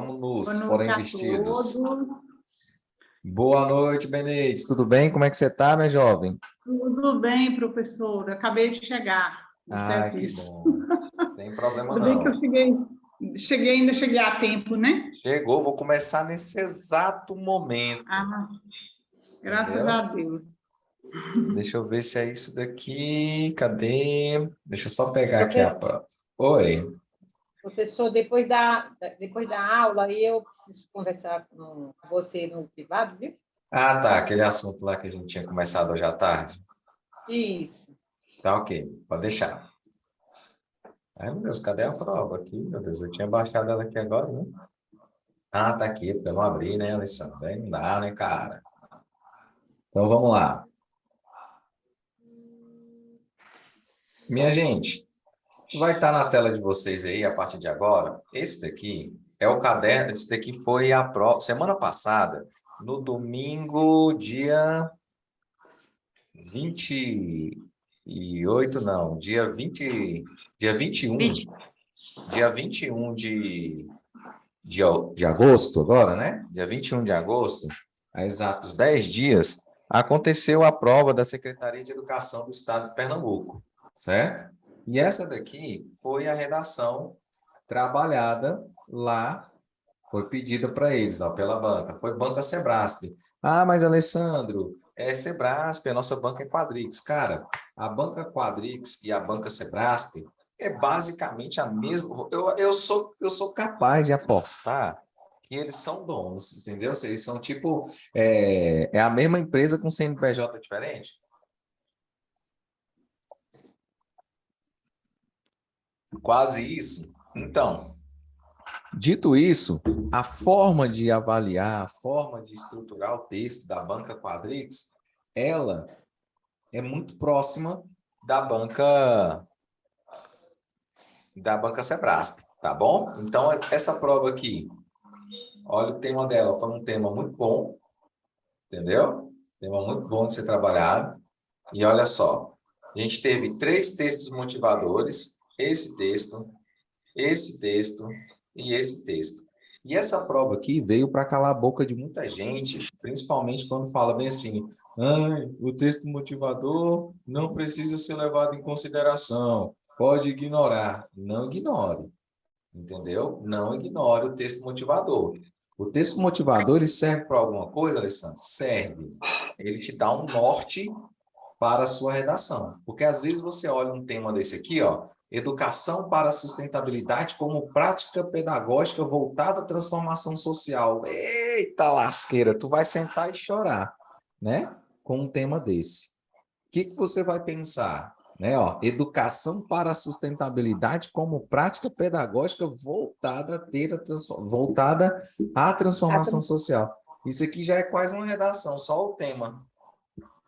Boa Vamos, noite porém a vestidos. todos. Boa noite, Benedito. Tudo bem? Como é que você está, minha jovem? Tudo bem, professor? Acabei de chegar do Ah, que serviço. bom. Tem problema Ainda bem que eu não. ainda cheguei a tempo, né? Chegou, vou começar nesse exato momento, Ah, graças a entendeu? Deus. Deixa eu ver se é isso daqui. Cadê? Deixa eu só pegar aqui a Profe- prova. Oi. Professor, depois da aula, aí eu preciso conversar com você no privado, viu? Ah, tá. Aquele assunto lá que a gente tinha começado hoje à tarde. Isso. Tá ok. Pode deixar. Ai, meu Deus, cadê a prova aqui? Meu Deus, eu tinha baixado ela aqui agora, né? Ah, tá aqui, porque eu não abri, né, Alessandro? Aí não dá, né, cara? Então vamos lá. Minha gente, vai estar na tela de vocês aí a partir de agora. Esse daqui é o caderno. Esse daqui foi a prova. Semana passada, no domingo, dia 28, não, dia 21, 20. dia 21 de agosto, agora, né? Dia 21 de agosto, há exatos 10 dias, aconteceu a prova da Secretaria de Educação do Estado de Pernambuco, certo? E essa daqui foi a redação trabalhada lá, foi pedida para eles, ó, pela banca. Foi Banca Sebrasp. Ah, mas Alessandro, é Sebrasp, a nossa banca é Quadrix. Cara, a banca Quadrix e a banca Sebrasp é basicamente a mesma. Eu sou capaz de apostar que eles são donos, entendeu? Eles são tipo. É a mesma empresa com CNPJ diferente? Quase isso. Então. Dito isso, a forma de avaliar, a forma de estruturar o texto da banca Quadrix, ela é muito próxima da banca Sebrasp, tá bom? Então, essa prova aqui, olha o tema dela, foi um tema muito bom, entendeu? Tema muito bom de ser trabalhado. E olha só, a gente teve 3 textos motivadores, esse texto e esse texto. E essa prova aqui veio para calar a boca de muita gente, principalmente quando fala bem assim, o texto motivador não precisa ser levado em consideração, pode ignorar. Não ignore, entendeu? Não ignore o texto motivador. O texto motivador, ele serve para alguma coisa, Alessandro? Serve. Ele te dá um norte para a sua redação. Porque às vezes você olha um tema desse aqui, ó, educação para a sustentabilidade como prática pedagógica voltada à transformação social. Eita lasqueira, tu vai sentar e chorar, né? Com um tema desse. O que você vai pensar? Né, ó, educação para a sustentabilidade como prática pedagógica voltada à transformação social. Isso aqui já é quase uma redação, só o tema,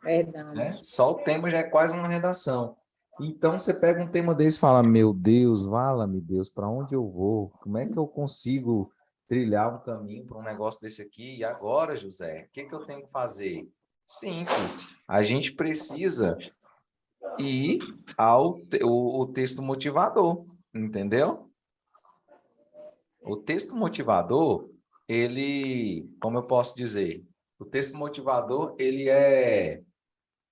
né? Verdade. Só o tema já é quase uma redação. Então você pega um tema desse e fala: Meu Deus, vala-me Deus, para onde eu vou? Como é que eu consigo trilhar um caminho para um negócio desse aqui? E agora, José, o que eu tenho que fazer? Simples. A gente precisa ir o texto motivador, entendeu? O texto motivador, ele, como eu posso dizer, o texto motivador, ele é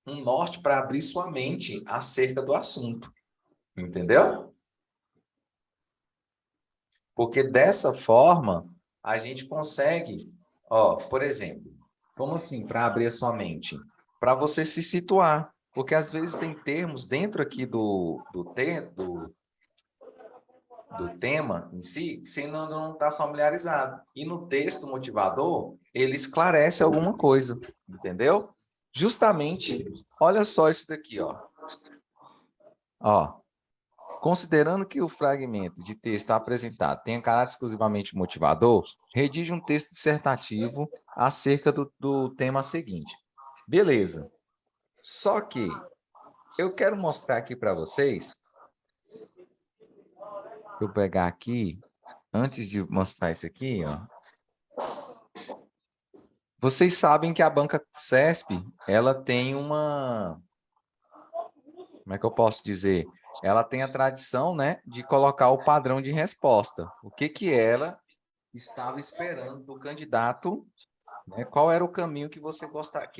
um norte para abrir sua mente acerca do assunto, entendeu? Porque dessa forma a gente consegue, ó, por exemplo, como assim para abrir a sua mente? Para você se situar, porque às vezes tem termos dentro aqui do tema em si que você não está familiarizado. E no texto motivador, ele esclarece alguma coisa, entendeu? Justamente, olha só isso daqui, ó. Ó, considerando que o fragmento de texto apresentado tenha caráter exclusivamente motivador, redige um texto dissertativo acerca do tema seguinte. Beleza. Só que eu quero mostrar aqui para vocês, eu pegar aqui, antes de mostrar isso aqui, ó. Vocês sabem que a banca CESP, ela tem uma, como é que eu posso dizer? Ela tem a tradição, né, de colocar o padrão de resposta. O que ela estava esperando do candidato, né, qual era o caminho que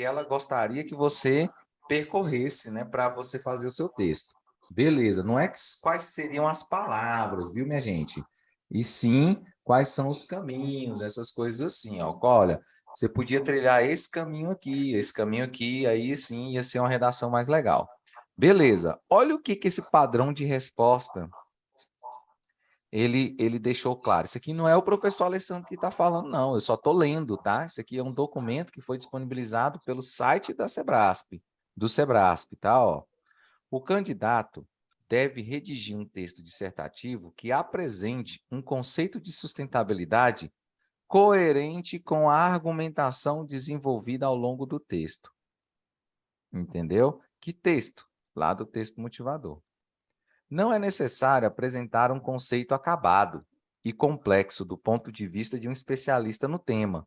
ela gostaria que você percorresse, né, para você fazer o seu texto. Beleza, não é quais seriam as palavras, viu, minha gente? E sim, quais são os caminhos, essas coisas assim, ó. Olha, você podia trilhar esse caminho aqui, aí sim ia ser uma redação mais legal. Beleza, olha o que esse padrão de resposta ele deixou claro. Isso aqui não é o professor Alessandro que está falando, não. Eu só estou lendo, tá? Isso aqui é um documento que foi disponibilizado pelo site da Sebrasp, do Sebrasp, tá? Ó. O candidato deve redigir um texto dissertativo que apresente um conceito de sustentabilidade coerente com a argumentação desenvolvida ao longo do texto. Entendeu? Que texto? Lá do texto motivador. Não é necessário apresentar um conceito acabado e complexo do ponto de vista de um especialista no tema,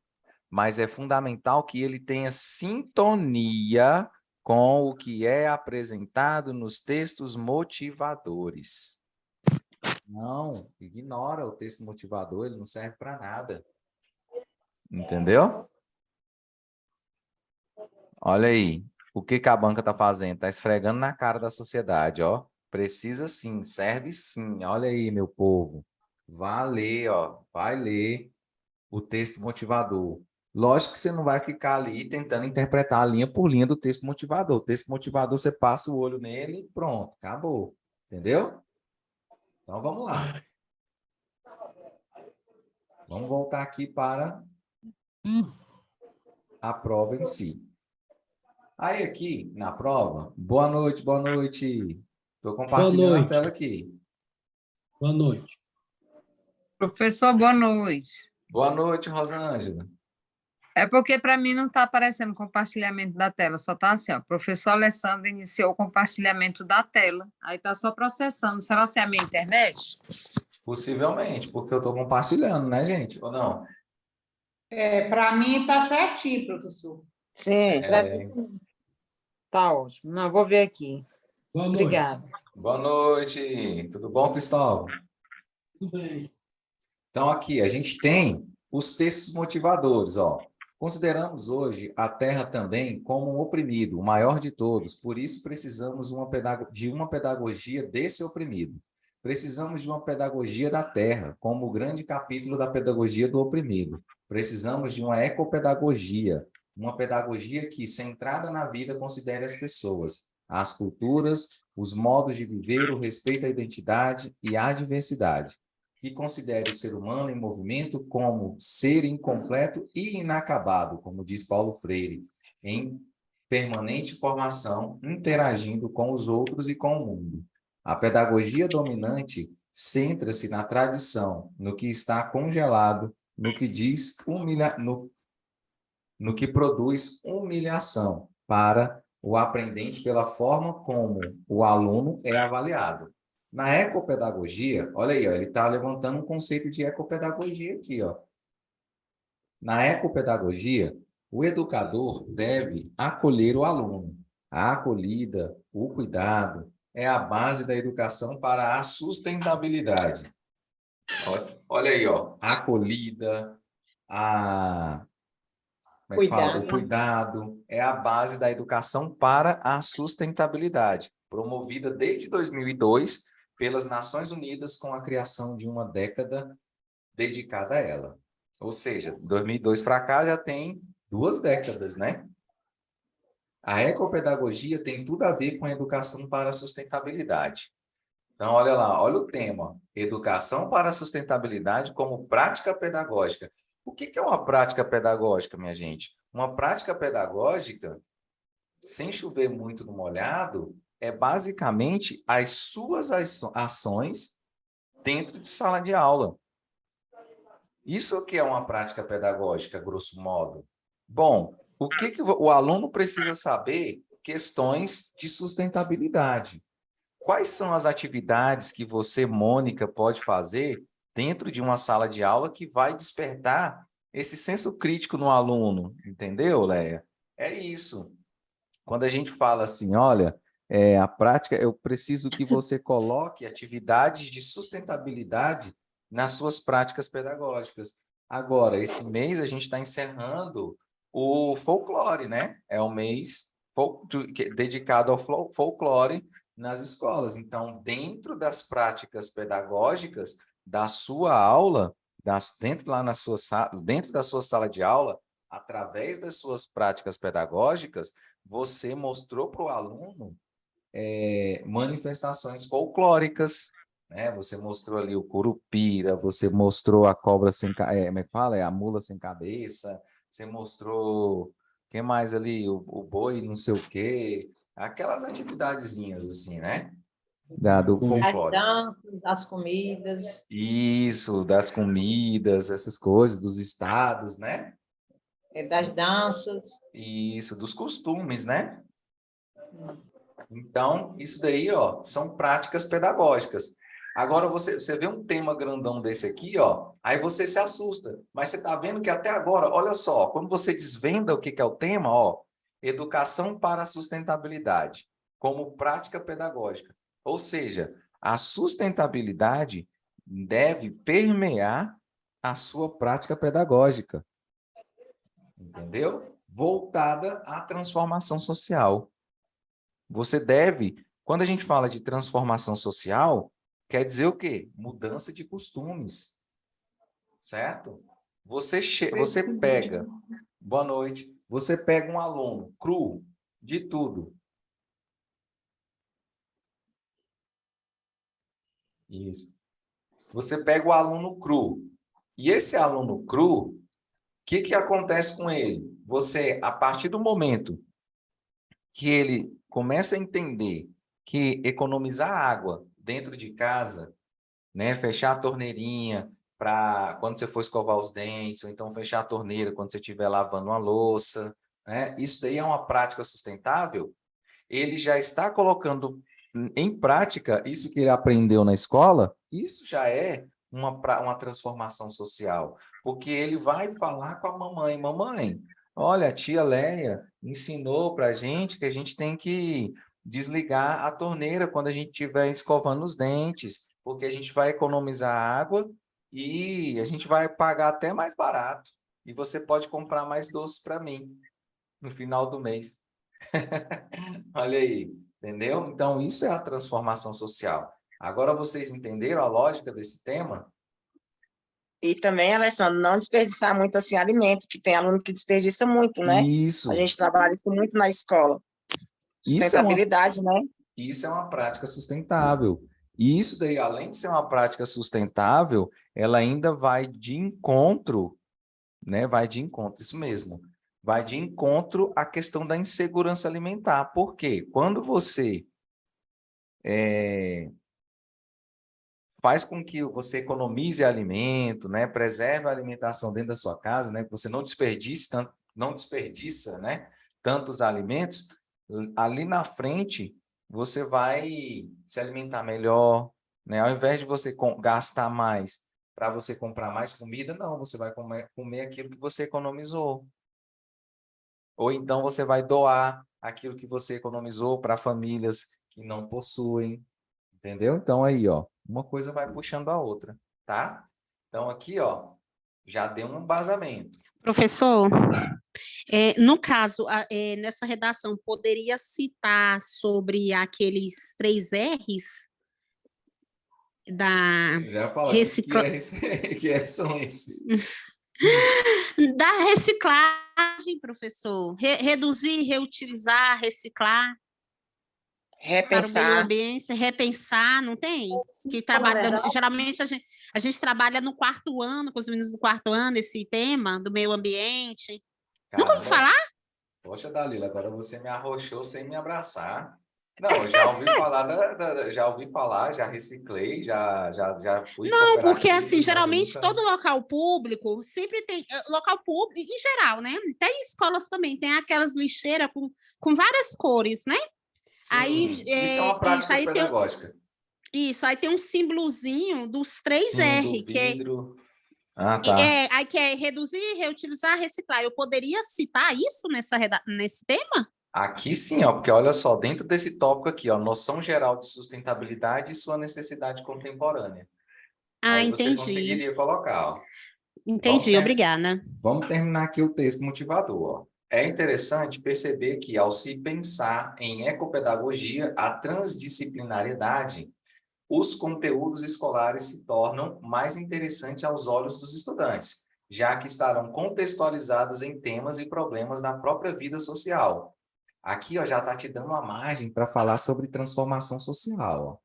mas é fundamental que ele tenha sintonia com o que é apresentado nos textos motivadores. Não, ignora o texto motivador, ele não serve para nada. Entendeu? Olha aí, o que a banca está fazendo? Está esfregando na cara da sociedade, ó. Precisa sim, serve sim. Olha aí, meu povo. Vá ler, ó. Vai ler o texto motivador. Lógico que você não vai ficar ali tentando interpretar linha por linha do texto motivador. O texto motivador, você passa o olho nele e pronto, acabou. Entendeu? Então, vamos lá. Vamos voltar aqui para a prova em si. Aí aqui, na prova, boa noite, boa noite. Estou compartilhando a tela aqui. Boa noite. Professor, boa noite. Boa noite, Rosângela. É porque para mim não está aparecendo compartilhamento da tela, só está assim, ó. Professor Alessandro iniciou o compartilhamento da tela. Aí está só processando. Será que é a minha internet? Possivelmente, porque eu estou compartilhando, né, gente? Ou não? Para mim está certinho, professor. Sim, para mim. Tá ótimo. Não, vou ver aqui. Boa noite. Obrigada. Boa noite. Tudo bom, Cristóvão? Tudo bem. Então, aqui, a gente tem os textos motivadores, ó. Consideramos hoje a Terra também como um oprimido, o maior de todos. Por isso, precisamos de uma pedagogia desse oprimido. Precisamos de uma pedagogia da Terra, como o grande capítulo da pedagogia do oprimido. Precisamos de uma ecopedagogia, uma pedagogia que, centrada na vida, considere as pessoas, as culturas, os modos de viver, o respeito à identidade e à diversidade, que considere o ser humano em movimento como ser incompleto e inacabado, como diz Paulo Freire, em permanente formação, interagindo com os outros e com o mundo. A pedagogia dominante centra-se na tradição, no que está congelado, no que diz no que produz humilhação para o aprendente pela forma como o aluno é avaliado. Na ecopedagogia, olha aí, ó, ele está levantando um conceito de ecopedagogia aqui, ó. Na ecopedagogia, o educador deve acolher o aluno. A acolhida, o cuidado, é a base da educação para a sustentabilidade. Olha aí, ó, a acolhida, o cuidado é a base da educação para a sustentabilidade, promovida desde 2002 pelas Nações Unidas com a criação de uma década dedicada a ela. Ou seja, 2002 para cá já tem 2 décadas, né? A ecopedagogia tem tudo a ver com a educação para a sustentabilidade. Então, olha lá, olha o tema, educação para a sustentabilidade como prática pedagógica. O que é uma prática pedagógica, minha gente? Uma prática pedagógica, sem chover muito no molhado, é basicamente as suas ações dentro de sala de aula. Isso que é uma prática pedagógica, grosso modo? Bom, o que o aluno precisa saber? Questões de sustentabilidade. Quais são as atividades que você, Mônica, pode fazer dentro de uma sala de aula que vai despertar esse senso crítico no aluno? Entendeu, Leia? É isso. Quando a gente fala assim, olha, a prática, eu preciso que você coloque atividades de sustentabilidade nas suas práticas pedagógicas. Agora, esse mês a gente está encerrando o folclore, né? É o mês dedicado ao folclore nas escolas. Então, dentro das práticas pedagógicas da sua aula, dentro da sua sala de aula, através das suas práticas pedagógicas, você mostrou para o aluno manifestações folclóricas, né? Você mostrou ali o curupira, você mostrou a cobra sem, como é que fala? A mula sem cabeça, você mostrou, que mais ali? O boi não sei o quê, aquelas atividadezinhas assim, né? Do As folclore. danças, as comidas. Isso, das comidas, essas coisas, dos estados, né? Das danças. Isso, dos costumes, né? Então, isso daí, ó, são práticas pedagógicas. Agora, você vê um tema grandão desse aqui, ó, aí você se assusta. Mas você está vendo que até agora, olha só, quando você desvenda o que é o tema, ó, educação para a sustentabilidade, como prática pedagógica. Ou seja, a sustentabilidade deve permear a sua prática pedagógica. Entendeu? Voltada à transformação social. Você deve, quando a gente fala de transformação social, quer dizer o quê? Mudança de costumes, certo? Você pega, boa noite, você pega um aluno cru de tudo. Isso. Você pega o aluno cru. E esse aluno cru, o que acontece com ele? Você, a partir do momento que ele começa a entender que economizar água dentro de casa, né, fechar a torneirinha para quando você for escovar os dentes, ou então fechar a torneira quando você estiver lavando uma louça, né? Isso daí é uma prática sustentável. Ele já está colocando em prática isso que ele aprendeu na escola, isso já é uma transformação social, porque ele vai falar com a mamãe, mamãe, olha, a tia Léia ensinou para a gente que a gente tem que desligar a torneira quando a gente estiver escovando os dentes, porque a gente vai economizar água e a gente vai pagar até mais barato. E você pode comprar mais doces para mim no final do mês. Olha aí, entendeu? Então, isso é a transformação social. Agora vocês entenderam a lógica desse tema? E também, Alessandro, não desperdiçar muito assim alimento, que tem aluno que desperdiça muito, né? Isso. A gente trabalha isso muito na escola. Sustentabilidade, né? Isso é uma prática sustentável. E isso daí, além de ser uma prática sustentável, ela ainda vai de encontro, né? Vai de encontro, isso mesmo. Vai de encontro à questão da insegurança alimentar. Por quê? Quando você faz com que você economize alimento, né? Preserve a alimentação dentro da sua casa, né? Que você não desperdiça, né? Tantos alimentos, ali na frente você vai se alimentar melhor, né? Ao invés de você gastar mais para você comprar mais comida, não, você vai comer aquilo que você economizou. Ou então você vai doar aquilo que você economizou para famílias que não possuem, entendeu? Então aí, ó, uma coisa vai puxando a outra, tá? Então aqui, ó, já deu um embasamento. Professor, no caso, nessa redação, poderia citar sobre aqueles 3 R's da Já fala que são esses. Da reciclagem, professor. Reduzir, reutilizar, reciclar. Para o meio Repensar. ambiente, repensar, não tem? Que trabalha, geralmente a gente trabalha no 4º ano, com os meninos do 4º ano, esse tema do meio ambiente. Nunca ouviu falar? Poxa, Dalila, agora você me arrochou sem me abraçar. Não, já ouvi falar, já reciclei, já fui. Não, porque assim, geralmente todo local público sempre tem, local público em geral, né? Tem escolas também, tem aquelas lixeiras com várias cores, né? Sim, aí, isso é uma prática pedagógica. Isso, aí tem um símbolozinho dos 3 Sim, R, do que é vidro. Tá. Aí que é reduzir, reutilizar, reciclar. Eu poderia citar isso nesse tema? Aqui sim, ó, porque olha só, dentro desse tópico aqui, ó, noção geral de sustentabilidade e sua necessidade contemporânea. Aí você entendi. conseguiria colocar, ó. Entendi, obrigada. Vamos terminar aqui o texto motivador. Ó. É interessante perceber que, ao se pensar em ecopedagogia, a transdisciplinariedade, os conteúdos escolares se tornam mais interessantes aos olhos dos estudantes, já que estarão contextualizados em temas e problemas da própria vida social. Aqui ó, já está te dando uma margem para falar sobre transformação social. Ó.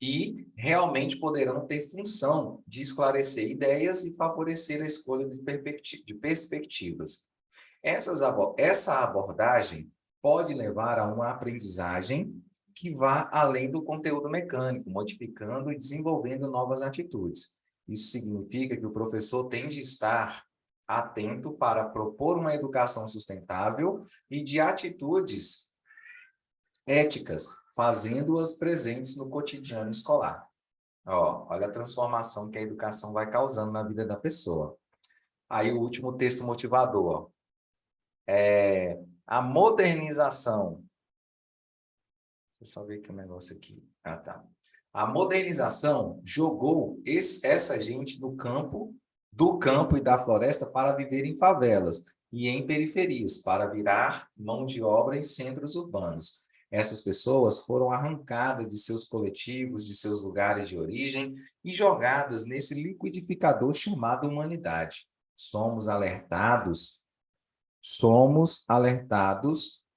E realmente poderão ter função de esclarecer ideias e favorecer a escolha de perspectivas. Essa abordagem pode levar a uma aprendizagem que vá além do conteúdo mecânico, modificando e desenvolvendo novas atitudes. Isso significa que o professor tem de estar atento para propor uma educação sustentável e de atitudes éticas, fazendo-as presentes no cotidiano escolar. Ó, olha a transformação que a educação vai causando na vida da pessoa. Aí o último texto motivador, ó. A modernização. Deixa eu só ver aqui um negócio aqui. Ah, tá. A modernização jogou essa gente do campo e da floresta para viver em favelas e em periferias, para virar mão de obra em centros urbanos. Essas pessoas foram arrancadas de seus coletivos, de seus lugares de origem e jogadas nesse liquidificador chamado humanidade. Somos alertados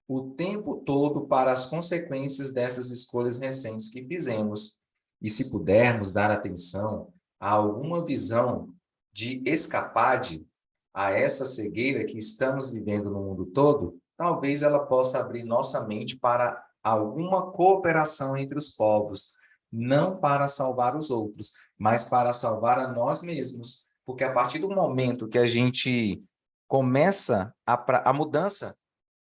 o tempo todo para as consequências dessas escolhas recentes que fizemos. E se pudermos dar atenção a alguma visão de escapade a essa cegueira que estamos vivendo no mundo todo, talvez ela possa abrir nossa mente para alguma cooperação entre os povos, não para salvar os outros, mas para salvar a nós mesmos. Porque a partir do momento que a gente começa a mudança,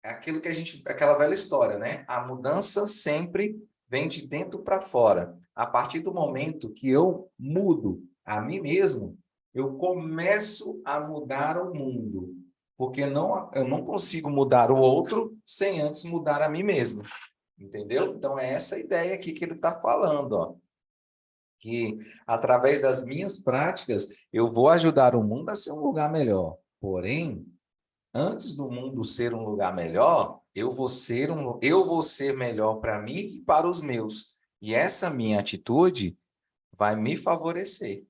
é aquilo que aquela velha história, né? A mudança sempre vem de dentro para fora. A partir do momento que eu mudo a mim mesmo, eu começo a mudar o mundo. Porque eu não consigo mudar o outro sem antes mudar a mim mesmo. Entendeu? Então, é essa ideia aqui que ele está falando, ó. Que, através das minhas práticas, eu vou ajudar o mundo a ser um lugar melhor. Porém, antes do mundo ser um lugar melhor, eu vou ser melhor para mim e para os meus. E essa minha atitude vai me favorecer.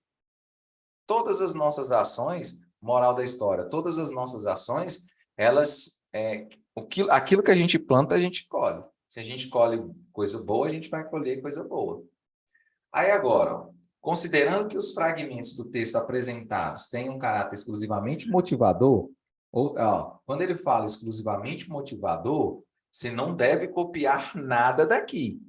Todas as nossas ações, moral da história, todas as nossas ações, aquilo que a gente planta, a gente colhe. Se a gente colhe coisa boa, a gente vai colher coisa boa. Aí agora, ó, considerando que os fragmentos do texto apresentados têm um caráter exclusivamente motivador, quando ele fala exclusivamente motivador, você não deve copiar nada daqui.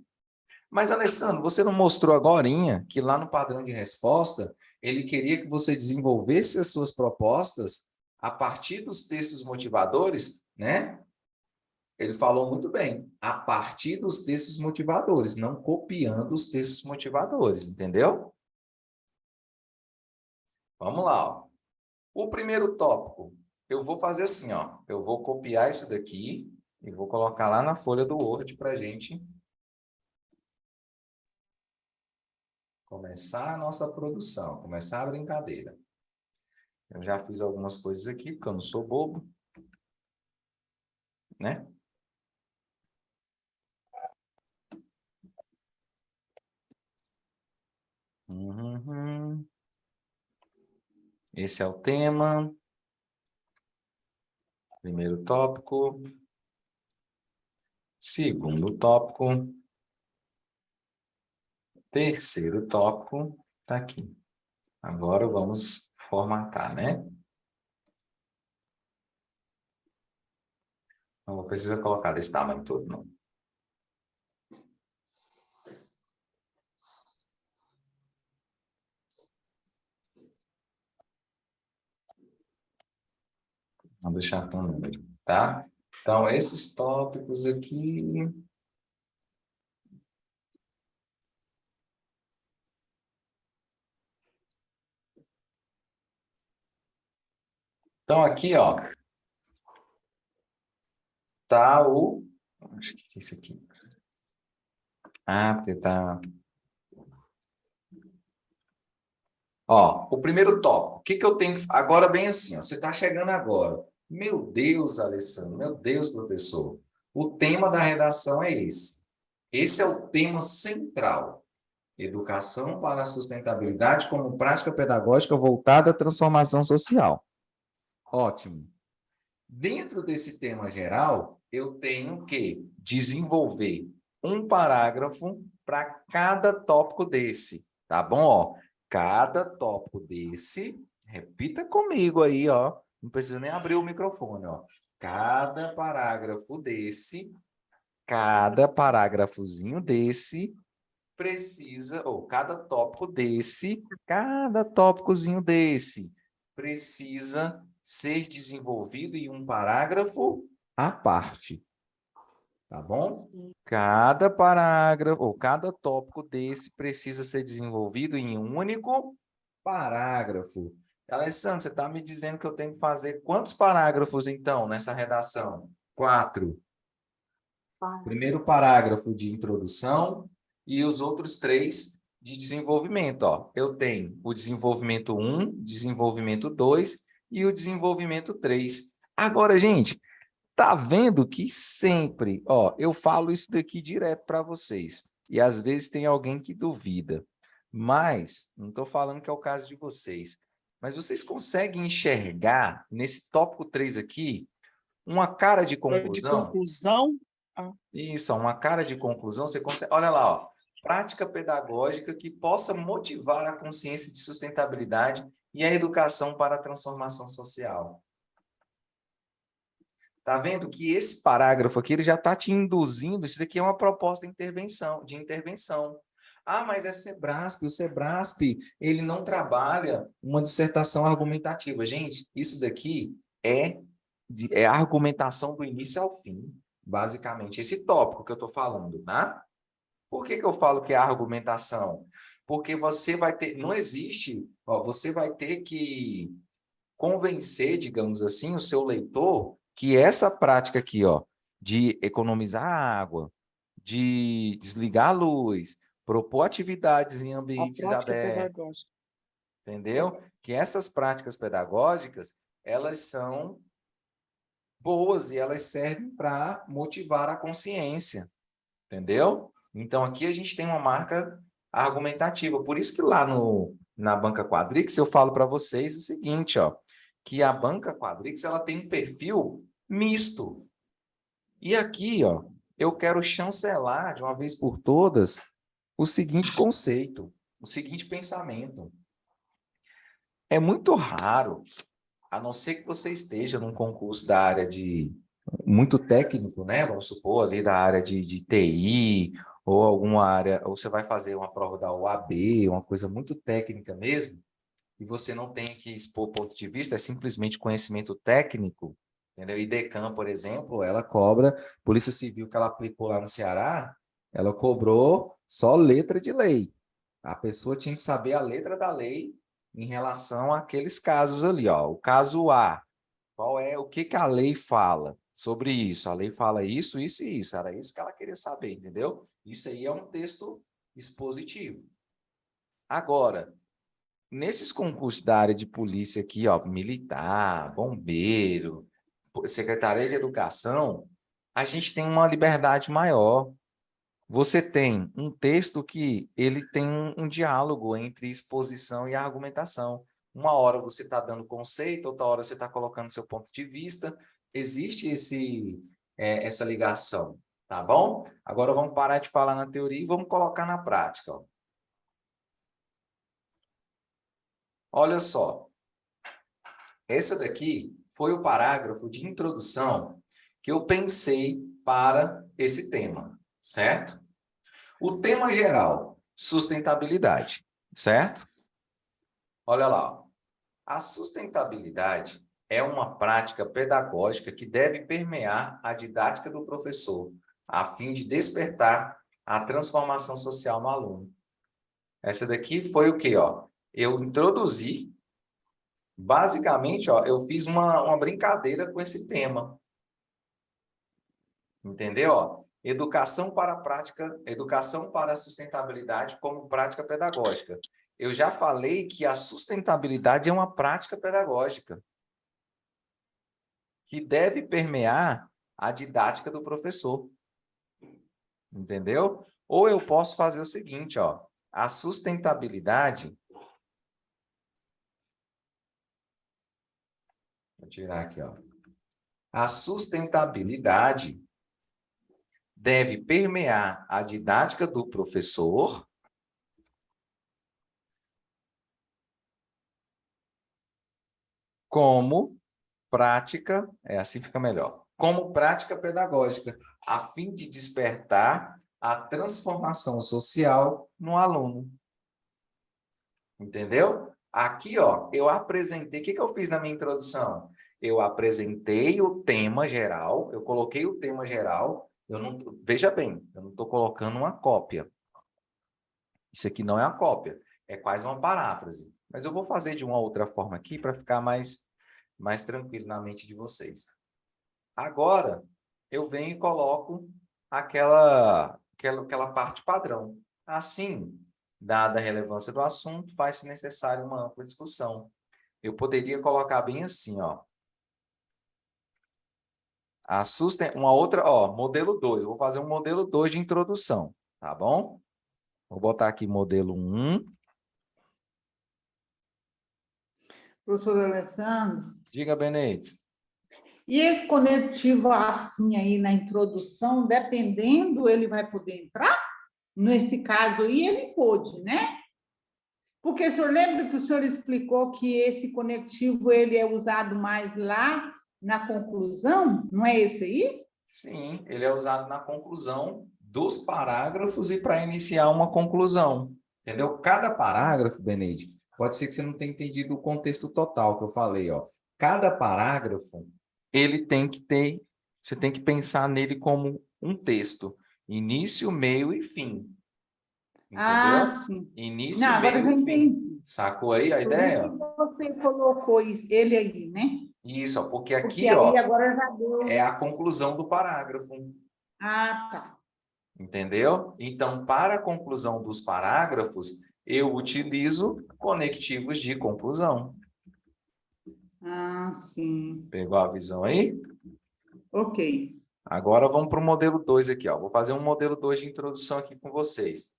Mas, Alessandro, você não mostrou agorinha que lá no padrão de resposta, ele queria que você desenvolvesse as suas propostas a partir dos textos motivadores, né? Ele falou muito bem, a partir dos textos motivadores, não copiando os textos motivadores, entendeu? Vamos lá, ó. O primeiro tópico, eu vou fazer assim, ó. Eu vou copiar isso daqui e vou colocar lá na folha do Word para a gente começar a nossa produção, começar a brincadeira. Eu já fiz algumas coisas aqui, porque eu não sou bobo, né? Esse é o tema. Primeiro tópico. Segundo tópico. Terceiro tópico está aqui. Agora vamos formatar, né? Não precisa colocar desse tamanho todo, não. Vou deixar com o número, tá? Então, esses tópicos aqui... Então, aqui, ó, tá o... Acho que é isso aqui. Ah, porque tá... Ó, o primeiro tópico, o que que eu tenho que... Agora, bem assim, ó, você está chegando agora. Meu Deus, Alessandro, meu Deus, professor. O tema da redação é esse. Esse é o tema central. Educação para a sustentabilidade como prática pedagógica voltada à transformação social. Ótimo. Dentro desse tema geral, eu tenho que desenvolver um parágrafo para cada tópico desse, tá bom? Ó, cada tópico desse, repita comigo aí, ó. Não precisa nem abrir o microfone, ó. Cada parágrafo desse, cada parágrafozinho desse precisa, ou cada tópicozinho desse precisa ser desenvolvido em um parágrafo à parte. Tá bom? Cada parágrafo, ou cada tópico desse precisa ser desenvolvido em um único parágrafo. Alessandro, você está me dizendo que eu tenho que fazer quantos parágrafos, então, nessa redação? 4. Primeiro parágrafo de introdução e os outros 3 de desenvolvimento. Ó. Eu tenho o desenvolvimento 1, desenvolvimento 2 e o desenvolvimento 3. Agora, gente, tá vendo que sempre, ó, eu falo isso daqui direto para vocês. E às vezes tem alguém que duvida. Mas, não estou falando que é o caso de vocês. Mas vocês conseguem enxergar nesse tópico 3 aqui uma cara de conclusão? De conclusão? Isso, uma cara de conclusão, você consegue... Olha lá, ó, prática pedagógica que possa motivar a consciência de sustentabilidade e a educação para a transformação social. Tá vendo que esse parágrafo aqui ele já está te induzindo, isso daqui é uma proposta de intervenção. Ah, mas é Sebrasp, o Sebrasp, ele não trabalha uma dissertação argumentativa. Gente, isso daqui é a argumentação do início ao fim. Basicamente, esse tópico que eu estou falando, tá? Por que que eu falo que é argumentação? Porque você vai ter, não existe, ó, você vai ter que convencer, digamos assim, o seu leitor que essa prática aqui, ó, de economizar água, de desligar a luz, propor atividades em ambientes abertos, entendeu? Que essas práticas pedagógicas, elas são boas e elas servem para motivar a consciência, entendeu? Então, aqui a gente tem uma marca argumentativa. Por isso que lá na Banca Quadrix eu falo para vocês o seguinte, ó, que a Banca Quadrix ela tem um perfil misto. E aqui, ó, eu quero chancelar de uma vez por todas o seguinte conceito, o seguinte pensamento. É muito raro, a não ser que você esteja num concurso da área de muito técnico, né? Vamos supor, ali da área de TI, ou alguma área, ou você vai fazer uma prova da OAB, uma coisa muito técnica mesmo, e você não tem que expor ponto de vista, é simplesmente conhecimento técnico, entendeu? IDECAM, por exemplo, ela cobra, Polícia Civil que ela aplicou lá no Ceará, ela cobrou só letra de lei. A pessoa tinha que saber a letra da lei em relação àqueles casos ali, ó. O caso A, o que a lei fala sobre isso? A lei fala isso, isso e isso. Era isso que ela queria saber, entendeu? Isso aí é um texto expositivo. Agora, nesses concursos da área de polícia aqui, ó, militar, bombeiro, Secretaria de Educação, a gente tem uma liberdade maior. Você tem um texto que ele tem um diálogo entre exposição e argumentação. Uma hora você está dando conceito, outra hora você está colocando seu ponto de vista. Existe essa ligação, tá bom? Agora vamos parar de falar na teoria e vamos colocar na prática. Ó. Olha só. Esse daqui foi o parágrafo de introdução que eu pensei para esse tema. Certo? O tema geral, sustentabilidade, certo? Olha lá, a sustentabilidade é uma prática pedagógica que deve permear a didática do professor, a fim de despertar a transformação social no aluno. Essa daqui foi o quê? Ó? Eu introduzi, basicamente, ó, eu fiz uma brincadeira com esse tema. Entendeu? Ó, educação para a sustentabilidade como prática pedagógica. Eu já falei que a sustentabilidade é uma prática pedagógica que deve permear a didática do professor. Entendeu? Ou eu posso fazer o seguinte, ó, a sustentabilidade. Vou tirar aqui, ó. A sustentabilidade deve permear a didática do professor como prática, assim fica melhor, como prática pedagógica, a fim de despertar a transformação social no aluno. Entendeu? Aqui, ó, eu apresentei, o que eu fiz na minha introdução? Eu apresentei o tema geral, eu coloquei o tema geral, eu não, veja bem, eu não estou colocando uma cópia. Isso aqui não é a cópia, é quase uma paráfrase. Mas eu vou fazer de uma outra forma aqui para ficar mais tranquilo na mente de vocês. Agora, eu venho e coloco aquela parte padrão. Assim, dada a relevância do assunto, faz-se necessário uma ampla discussão. Eu poderia colocar bem assim, ó. Uma outra, ó, modelo 2. Eu vou fazer um modelo 2 de introdução, tá bom? Vou botar aqui modelo 1. Professor Alessandro, Diga, Benedito. e esse conectivo assim aí na introdução, dependendo, ele vai poder entrar? Nesse caso aí, ele pôde, né? Porque o senhor lembra que o senhor explicou que esse conectivo ele é usado mais lá na conclusão? Não é esse aí? Sim, ele é usado na conclusão dos parágrafos e para iniciar uma conclusão. Entendeu? Cada parágrafo, Benedito, pode ser que você não tenha entendido o contexto total que eu falei, ó. Cada parágrafo, ele tem que ter, você tem que pensar nele como um texto, início, meio e fim. Entendeu? Ah, sim. Início, Não, agora eu já meio e fim. entendi. Sacou aí a Por ideia? isso que você colocou ele aí, né? Isso, ó, porque Porque aqui, aí ó, agora já deu. é a conclusão do parágrafo. Ah, tá. Entendeu? Então, para a conclusão dos parágrafos, eu utilizo conectivos de conclusão. Ah, sim. Pegou a visão aí? Ok. Agora vamos para o modelo 2 aqui, ó. Vou fazer um modelo 2 de introdução aqui com vocês.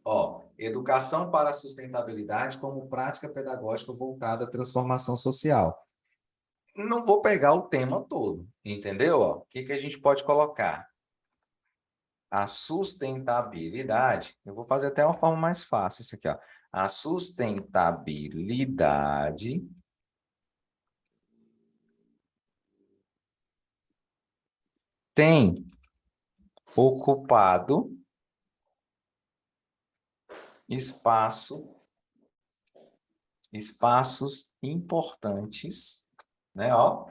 Ó, educação para a sustentabilidade como prática pedagógica voltada à transformação social. Não vou pegar o tema todo, entendeu? Ó, o que a gente pode colocar? A sustentabilidade, eu vou fazer até uma forma mais fácil isso aqui, ó. A sustentabilidade tem ocupado espaços importantes, né, ó?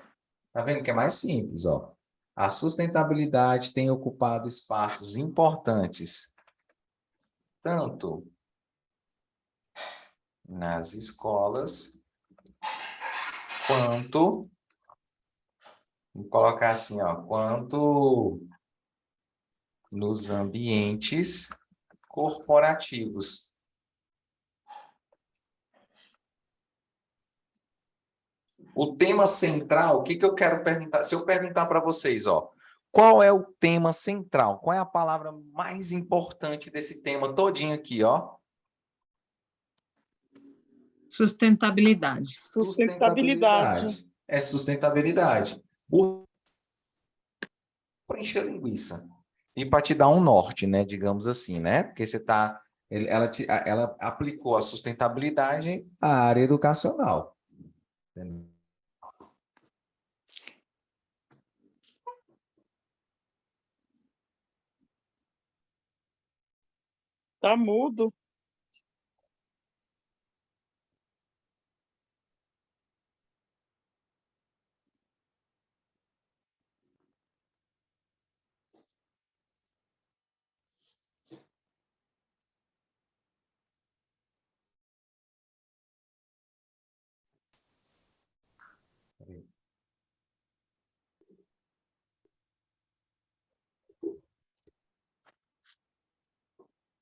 Tá vendo que é mais simples, ó? A sustentabilidade tem ocupado espaços importantes tanto nas escolas quanto, vou colocar assim, ó, quanto nos ambientes corporativos. O tema central, o que eu quero perguntar? Se eu perguntar para vocês, ó, qual é o tema central? Qual é a palavra mais importante desse tema todinho aqui, ó? Sustentabilidade. Sustentabilidade. É sustentabilidade. Para encher linguiça. E para te dar um norte, né? Digamos assim, né? Porque você tá. Ela aplicou a sustentabilidade à área educacional. Entendeu? Tá mudo.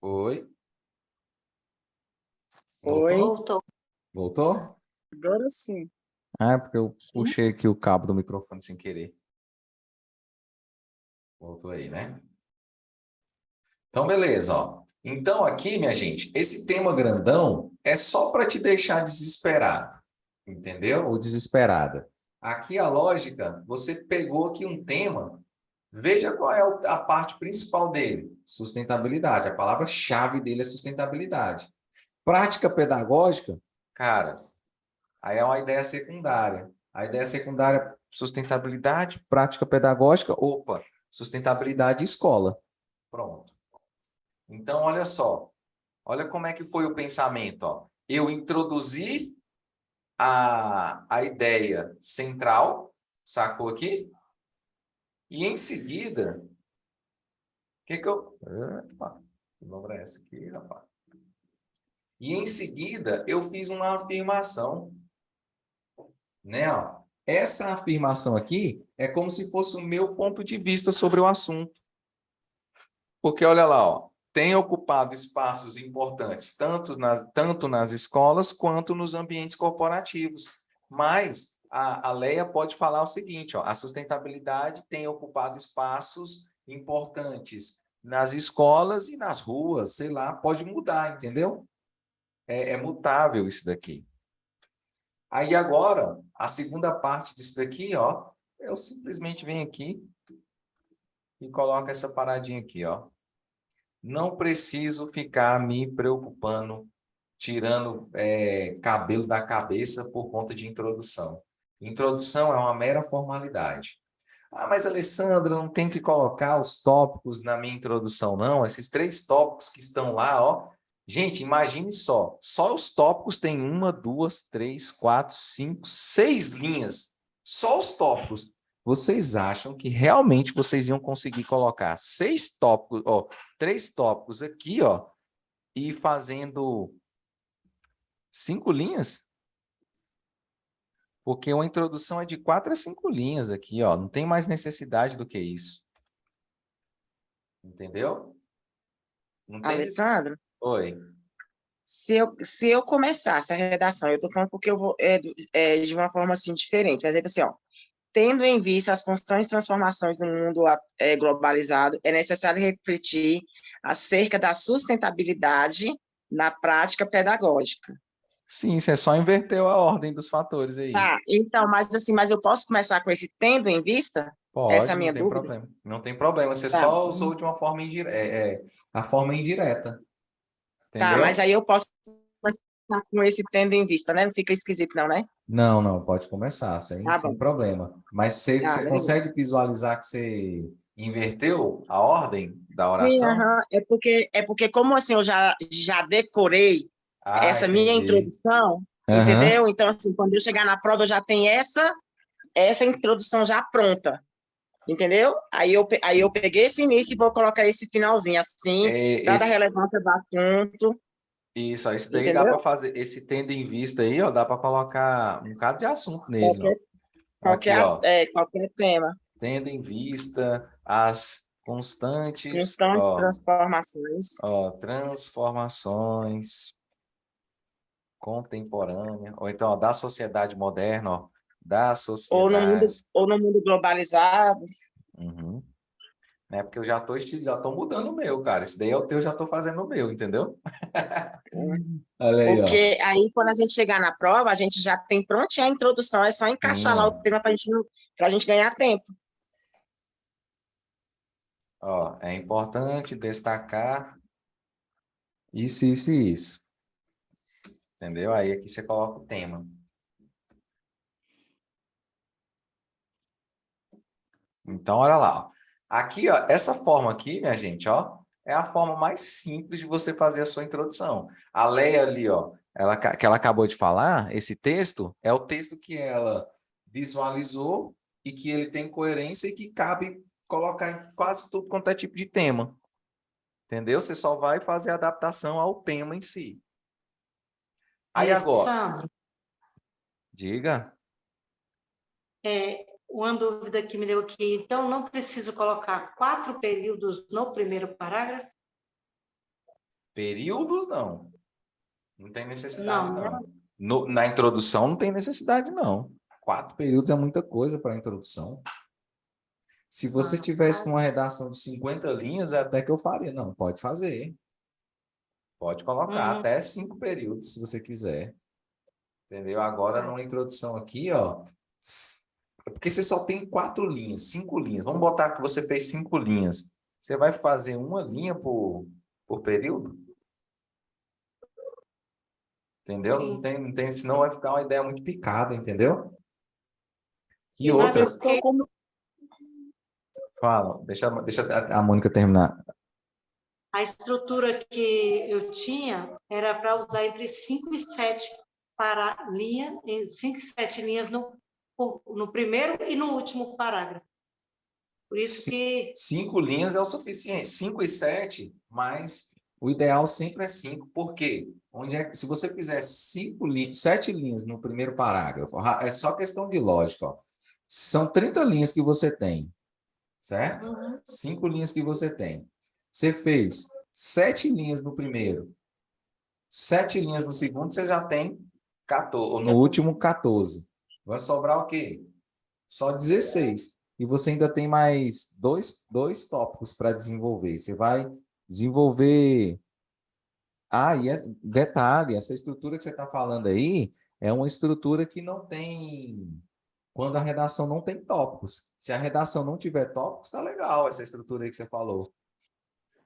Oi. Oi, Voltou? Voltou? Agora sim. Ah, é porque eu sim. puxei aqui o cabo do microfone sem querer. Voltou aí, né? Então, beleza, ó. Então, aqui, minha gente, esse tema grandão é só para te deixar desesperado, entendeu? Ou desesperada. Aqui a lógica, você pegou aqui um tema, veja qual é a parte principal dele, sustentabilidade. A palavra-chave dele é sustentabilidade. Prática pedagógica, cara, aí é uma ideia secundária. A ideia secundária, sustentabilidade, prática pedagógica, opa, sustentabilidade e escola. Pronto. Então, olha só. Olha como é que foi o pensamento, ó. Eu introduzi a ideia central, sacou aqui? E em seguida, o que que eu... Epa, que obra é essa aqui, rapaz? E em seguida, eu fiz uma afirmação, né? Ó. Essa afirmação aqui é como se fosse o meu ponto de vista sobre o assunto. Porque olha lá, ó, tem ocupado espaços importantes tanto nas escolas quanto nos ambientes corporativos. Mas a Leia pode falar o seguinte, ó, a sustentabilidade tem ocupado espaços importantes nas escolas e nas ruas, sei lá, pode mudar, entendeu? É mutável isso daqui. Aí agora, a segunda parte disso daqui, ó, eu simplesmente venho aqui e coloco essa paradinha aqui, ó. Não preciso ficar me preocupando, tirando cabelo da cabeça por conta de introdução. Introdução é uma mera formalidade. Ah, mas Alessandra, não tem que colocar os tópicos na minha introdução, não. Esses 3 tópicos que estão lá, ó. Gente, imagine só. Só os tópicos têm 1, 2, 3, 4, 5, 6 linhas. Só os tópicos. Vocês acham que realmente vocês iam conseguir colocar 6 tópicos, ó, 3 tópicos aqui, ó, e fazendo 5 linhas? Porque uma introdução é de 4 a 5 linhas aqui, ó. Não tem mais necessidade do que isso. Entendeu? Não tem... Alessandro, Oi. se eu começasse a redação, eu estou falando porque eu vou de uma forma assim diferente. Por exemplo, assim, ó, tendo em vista as constantes transformações do mundo globalizado, é necessário refletir acerca da sustentabilidade na prática pedagógica. Sim, você só inverteu a ordem dos fatores aí. Tá, então, mas assim, mas eu posso começar com esse tendo em vista? Essa é a Pode, não minha tem dúvida. problema. Não tem problema, você Tá, só usou de uma forma a forma indireta. tá, mas Entendeu? aí eu posso começar com esse tendo em vista, né? Não fica esquisito, não, né? Não, pode começar, Tá sem bom, problema. Mas tá, você beleza. consegue visualizar que você inverteu a ordem da Sim, oração? aham, é porque como assim eu já decorei Ah, essa minha entendi. introdução, Aham. entendeu? Então, assim, quando eu chegar na prova, eu já tenho essa introdução já pronta, entendeu? Aí eu peguei esse início e vou colocar esse finalzinho, assim, É, dada a relevância do assunto, isso, ó, isso daí dá para entendeu? fazer. Esse tendo em vista aí, ó, dá para colocar um bocado de assunto nele, ó. Qualquer, Aqui, ó. qualquer tema, Tendo em vista as constantes, constantes transformações, transformações contemporâneas, ou então, ó, da sociedade moderna, ó, da sociedade. ou no mundo globalizado. Uhum. Né? Porque eu já tô mudando o meu, cara. Esse daí é o teu, já tô fazendo o meu, entendeu? Olha aí, ó. Porque aí, quando a gente chegar na prova, a gente já tem prontinha a introdução, é só Sim, encaixar lá o ó. tema para a gente ganhar tempo. Ó, é importante destacar isso, isso e isso. Entendeu? Aí aqui você coloca o tema. Então, olha lá. Ó. Aqui, ó, essa forma aqui, minha gente, ó, é a forma mais simples de você fazer a sua introdução. A Leia ali, ó, que ela acabou de falar, esse texto, é o texto que ela visualizou e que ele tem coerência e que cabe colocar em quase tudo quanto é tipo de tema. Entendeu? Você só vai fazer a adaptação ao tema em si. Aí agora, Alessandro, diga. uma dúvida que me deu aqui. Então, não preciso colocar 4 períodos no primeiro parágrafo? Períodos, não. Não tem necessidade, Não, não. Na introdução não tem necessidade, não. 4 períodos é muita coisa para a introdução. Se você tivesse uma redação de 50 linhas, até que eu faria. Não, pode fazer. Pode colocar até 5 períodos, se você quiser. Entendeu? Agora, numa introdução aqui, ó, porque você só tem 4 linhas, 5 linhas. Vamos botar que você fez 5 linhas. Você vai fazer uma linha por período? Entendeu? Sim. Não tem, senão vai ficar uma ideia muito picada, entendeu? E Sim, outra, Mas então, como fala, deixa a Mônica terminar. a estrutura que eu tinha era para usar entre 5 e 7 em 5 e 7 linhas no primeiro e no último parágrafo. Por isso que 5 linhas é o suficiente. 5 e 7, mas o ideal sempre é 5. Por quê? Se você fizer 7 linhas no primeiro parágrafo, é só questão de lógica. Ó. São 30 linhas que você tem, certo? 5 linhas que você tem. Você fez 7 linhas no primeiro, 7 linhas no segundo, você já tem 14, no último 14. Vai sobrar o quê? Só 16. E você ainda tem mais dois tópicos para desenvolver. Você vai desenvolver... detalhe, essa estrutura que você está falando aí é uma estrutura que não tem... Quando a redação não tem tópicos. Se a redação não tiver tópicos, tá legal essa estrutura aí que você falou.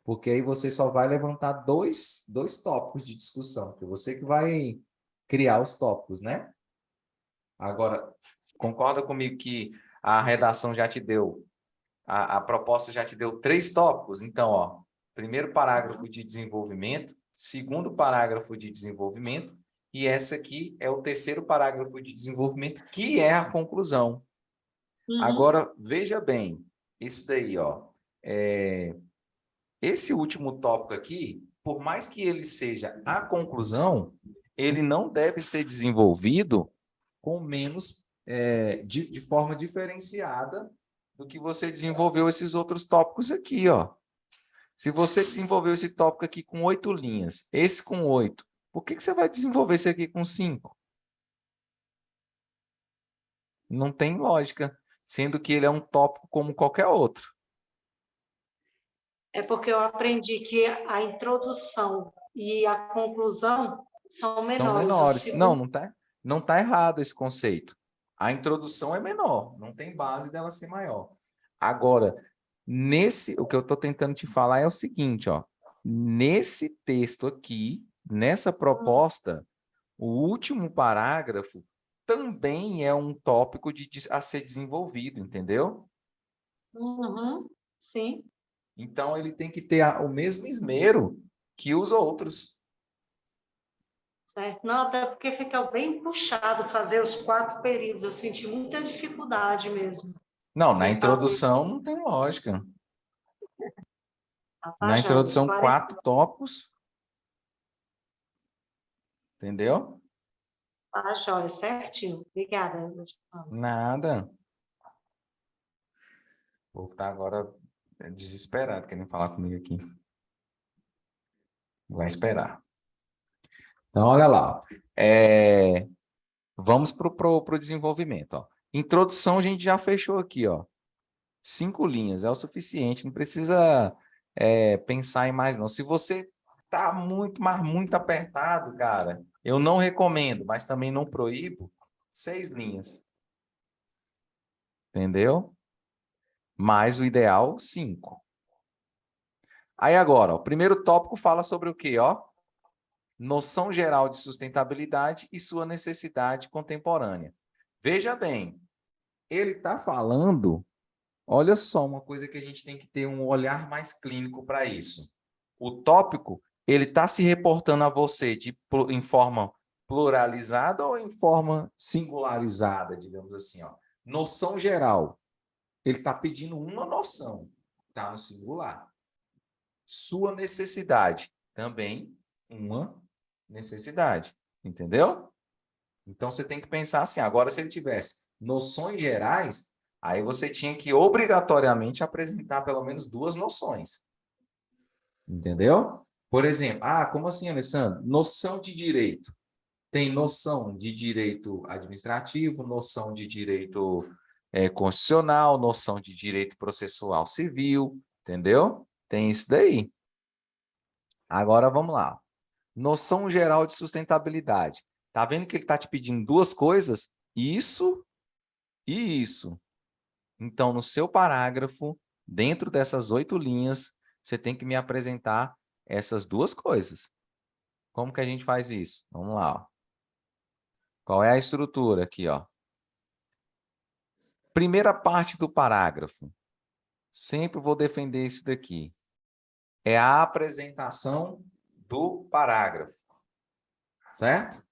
Porque aí você só vai levantar dois tópicos de discussão, que você que vai criar os tópicos, né? Agora, concorda comigo que a redação já te deu, a proposta já te deu 3 tópicos? Então, ó, primeiro parágrafo de desenvolvimento, segundo parágrafo de desenvolvimento, e essa aqui é o terceiro parágrafo de desenvolvimento, que é a conclusão. Agora, veja bem, isso daí, ó, esse último tópico aqui, por mais que ele seja a conclusão, ele não deve ser desenvolvido com menos, de forma diferenciada do que você desenvolveu esses outros tópicos aqui, ó. Se você desenvolveu esse tópico aqui com 8 linhas, esse com 8, por que você vai desenvolver esse aqui com 5? Não tem lógica, sendo que ele é um tópico como qualquer outro. é porque eu aprendi que a introdução e a conclusão são menores. São O menores. segundo- Não tá errado esse conceito. A introdução é menor, não tem base dela ser maior. Agora, o que eu estou tentando te falar é o seguinte, ó. Nesse texto aqui, nessa proposta, o último parágrafo também é um tópico a ser desenvolvido, entendeu? Sim. Então, ele tem que ter o mesmo esmero que os outros. Certo? Não, até porque fica bem puxado fazer os 4 períodos. Eu senti muita dificuldade mesmo. Não, na introdução não tem lógica. Tá, Na já, introdução, esclareci. 4 tópicos. Entendeu? Tá, joia, certinho. Obrigada. Nada. O povo tá agora desesperado, querendo falar comigo aqui. Vai esperar. Então, olha lá. Ó. Vamos para o desenvolvimento. Ó. Introdução a gente já fechou aqui. Ó. 5 linhas é o suficiente. Não precisa pensar em mais, não. Se você tá muito, mas muito apertado, cara, eu não recomendo, mas também não proíbo 6 linhas. Entendeu? Mas o ideal, 5. Aí agora, o primeiro tópico fala sobre o quê? Ó? Noção geral de sustentabilidade e sua necessidade contemporânea. Veja bem, ele está falando, olha só, uma coisa que a gente tem que ter um olhar mais clínico para isso. O tópico, ele está se reportando a você em forma pluralizada ou em forma singularizada, digamos assim. Ó. Noção geral. Ele está pedindo uma noção, está no singular. Sua necessidade, também uma necessidade, entendeu? Então, você tem que pensar assim, agora se ele tivesse noções gerais, aí você tinha que obrigatoriamente apresentar pelo menos 2 noções, entendeu? Por exemplo, como assim, Alessandro? Noção de direito. Tem noção de direito administrativo, noção de direito constitucional, noção de direito processual civil, entendeu? Tem isso daí. Agora vamos lá. Noção geral de sustentabilidade. Tá vendo que ele está te pedindo duas coisas? Isso e isso. Então, no seu parágrafo, dentro dessas 8 linhas, você tem que me apresentar essas duas coisas. Como que a gente faz isso? Vamos lá. Ó. Qual é a estrutura aqui? Ó? Primeira parte do parágrafo. Sempre vou defender isso daqui. É a apresentação do parágrafo. Certo?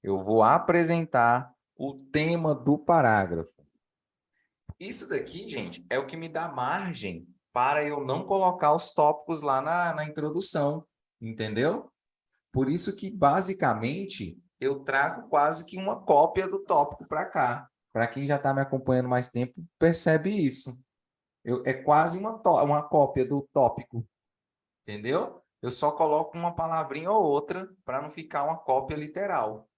Eu vou apresentar o tema do parágrafo. Isso daqui, gente, é o que me dá margem para eu não colocar os tópicos lá na introdução, entendeu? Por isso que, basicamente, eu trago quase que uma cópia do tópico para cá. Para quem já está me acompanhando mais tempo, percebe isso. É quase uma cópia do tópico, entendeu? Eu só coloco uma palavrinha ou outra para não ficar uma cópia literal,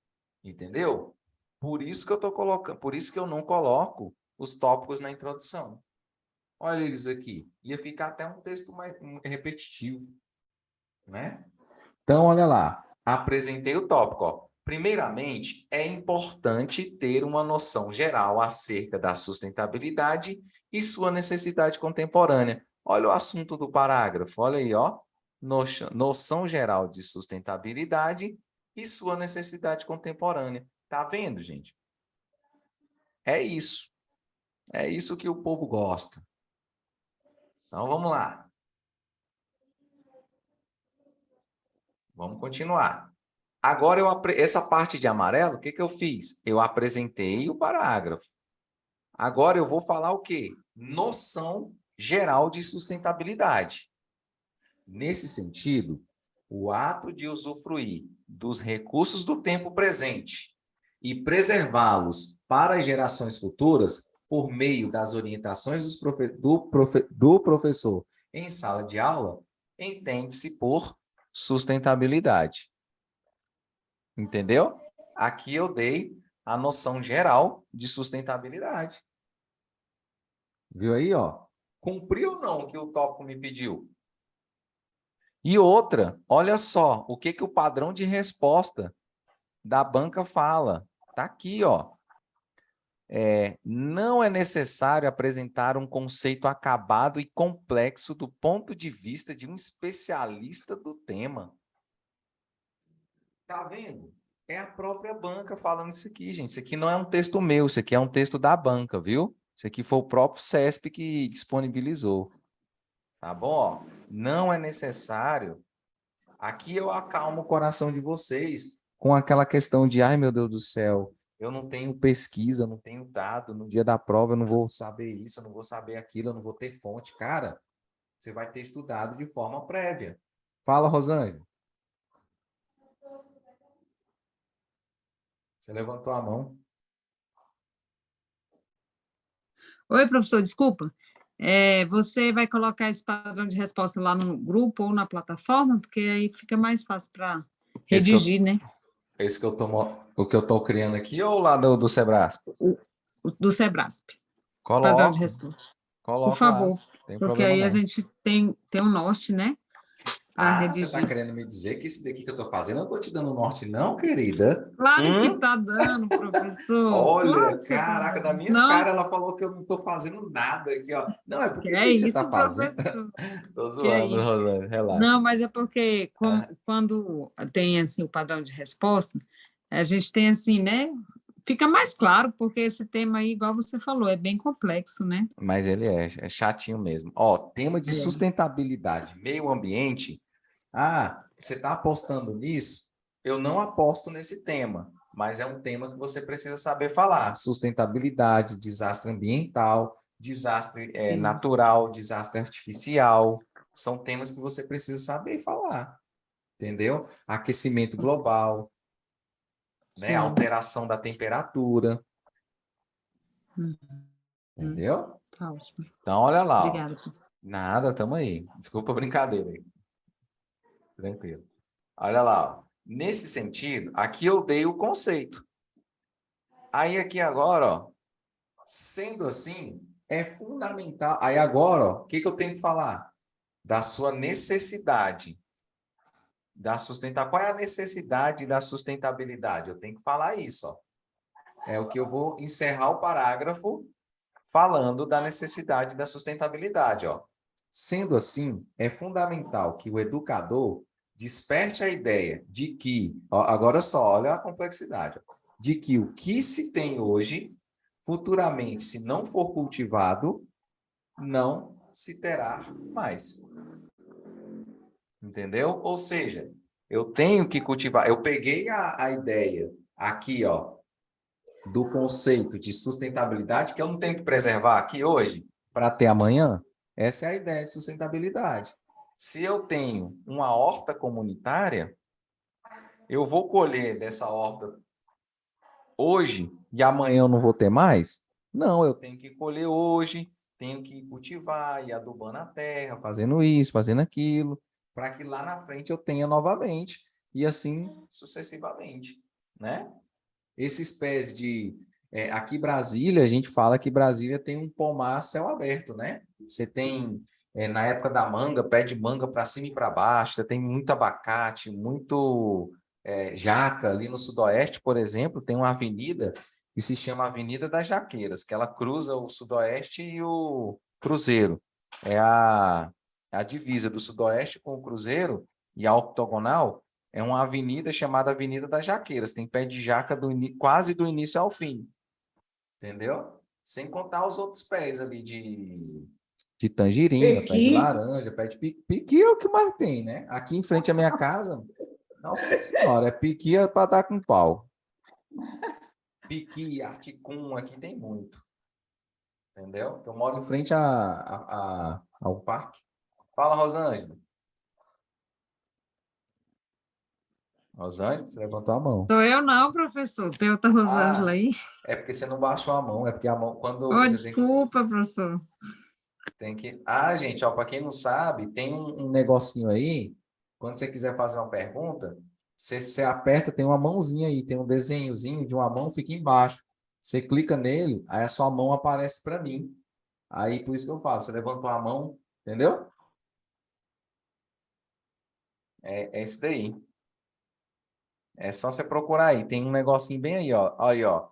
entendeu? Por isso que eu tô colocando, por isso que eu não coloco os tópicos na introdução. Olha eles aqui. Ia ficar até um texto mais repetitivo, né? Então, olha lá. Apresentei o tópico. Ó. Primeiramente, é importante ter uma noção geral acerca da sustentabilidade e sua necessidade contemporânea. Olha o assunto do parágrafo. Olha aí, ó. Noção geral de sustentabilidade e sua necessidade contemporânea. Tá vendo, gente? É isso. É isso que o povo gosta. Então, vamos lá. Vamos continuar. Agora, essa parte de amarelo, o que eu fiz? Eu apresentei o parágrafo. Agora, eu vou falar o quê? Noção geral de sustentabilidade. Nesse sentido, o ato de usufruir dos recursos do tempo presente e preservá-los para as gerações futuras por meio das orientações do professor em sala de aula, entende-se por sustentabilidade. Entendeu? Aqui eu dei a noção geral de sustentabilidade. Viu aí, ó? Cumpriu ou não o que o tópico me pediu? E outra, olha só, o que o padrão de resposta da banca fala. Tá aqui, ó. Não é necessário apresentar um conceito acabado e complexo do ponto de vista de um especialista do tema. Tá vendo? É a própria banca falando isso aqui, gente. Isso aqui não é um texto meu, isso aqui é um texto da banca, viu? Isso aqui foi o próprio CESP que disponibilizou. Tá bom? Ó, não é necessário. Aqui eu acalmo o coração de vocês com aquela questão de, ai meu Deus do céu, eu não tenho pesquisa, não tenho dado, no dia da prova eu não vou saber isso, eu não vou saber aquilo, eu não vou ter fonte. Cara, você vai ter estudado de forma prévia. Fala, Rosângela. Você levantou a mão. Oi, professor, desculpa. Você vai colocar esse padrão de resposta lá no grupo ou na plataforma? Porque aí fica mais fácil para redigir, né? O que eu estou criando aqui ou lá do Sebrasp? Do Sebrasp. Padrão de resposta. Por favor, Tem porque problema aí a não. gente tem um norte, né? Você está querendo me dizer que esse daqui que eu estou fazendo, eu não estou te dando norte, não, querida? Claro que está dando, professor. Olha, Claro caraca, da minha cara ela falou que eu não estou fazendo nada aqui, ó. Não, é porque sei que você está fazendo. Estou zoando, Rosane, relaxa. Não, mas é porque quando tem assim o padrão de resposta, a gente tem assim, né? Fica mais claro, porque esse tema aí, igual você falou, é bem complexo, né? Mas ele é chatinho mesmo. Ó, tema de sustentabilidade, meio ambiente. Você está apostando nisso? Eu não aposto nesse tema, mas é um tema que você precisa saber falar. Sustentabilidade, desastre ambiental, desastre natural, desastre artificial. São temas que você precisa saber falar. Entendeu? Aquecimento global, né? Alteração da temperatura. Entendeu? Então, olha lá. Obrigada. Nada, tamo aí. Desculpa a brincadeira aí. Tranquilo. Olha lá, ó. Nesse sentido, aqui eu dei o conceito. Aí aqui agora, ó, sendo assim, é fundamental. Aí agora, ó, o que eu tenho que falar? Da sua necessidade. Da sustentar. Qual é a necessidade da sustentabilidade? Eu tenho que falar isso, ó. É o que eu vou encerrar o parágrafo falando da necessidade da sustentabilidade, ó. Sendo assim, é fundamental que o educador desperte a ideia de que, ó, agora só, olha a complexidade, ó, de que o que se tem hoje, futuramente, se não for cultivado, não se terá mais. Entendeu? Ou seja, eu tenho que cultivar. Eu peguei a ideia aqui, ó, do conceito de sustentabilidade, que eu não tenho que preservar aqui hoje para ter amanhã. Essa é a ideia de sustentabilidade. Se eu tenho uma horta comunitária, eu vou colher dessa horta hoje e amanhã eu não vou ter mais? Não, eu tenho que colher hoje, tenho que cultivar, ir adubando a terra, fazendo isso, fazendo aquilo, para que lá na frente eu tenha novamente, e assim sucessivamente, né? Esses pés de... aqui em Brasília, a gente fala que Brasília tem um pomar a céu aberto, né? Você tem, na época da manga, pé de manga para cima e para baixo, você tem muito abacate, muito jaca. Ali no Sudoeste, por exemplo, tem uma avenida que se chama Avenida das Jaqueiras, que ela cruza o Sudoeste e o Cruzeiro. É a divisa do Sudoeste com o Cruzeiro e a octogonal. É uma avenida chamada Avenida das Jaqueiras. Tem pé de jaca quase do início ao fim. Entendeu? Sem contar os outros pés ali de tangerina, pé de laranja, pé de piqui é o que mais tem, né? Aqui em frente à minha casa, nossa senhora, piqui é para dar com pau. Piqui, articum, aqui tem muito. Entendeu? Eu moro em frente ao parque. Fala, Rosângela. Rosângela, você levantou a mão. Sou eu não, professor. Tem outra Rosângela aí? É porque você não baixou a mão, é porque a mão, quando Oh, você desculpa, professor. tem que... Ah, gente, ó, para quem não sabe, tem um negocinho aí, quando você quiser fazer uma pergunta, você aperta, tem uma mãozinha aí, tem um desenhozinho de uma mão, fica embaixo. Você clica nele, aí a sua mão aparece para mim. Aí, por isso que eu falo, você levantou a mão, entendeu? É isso daí. É só você procurar aí. Tem um negocinho bem aí, ó. Aí, ó.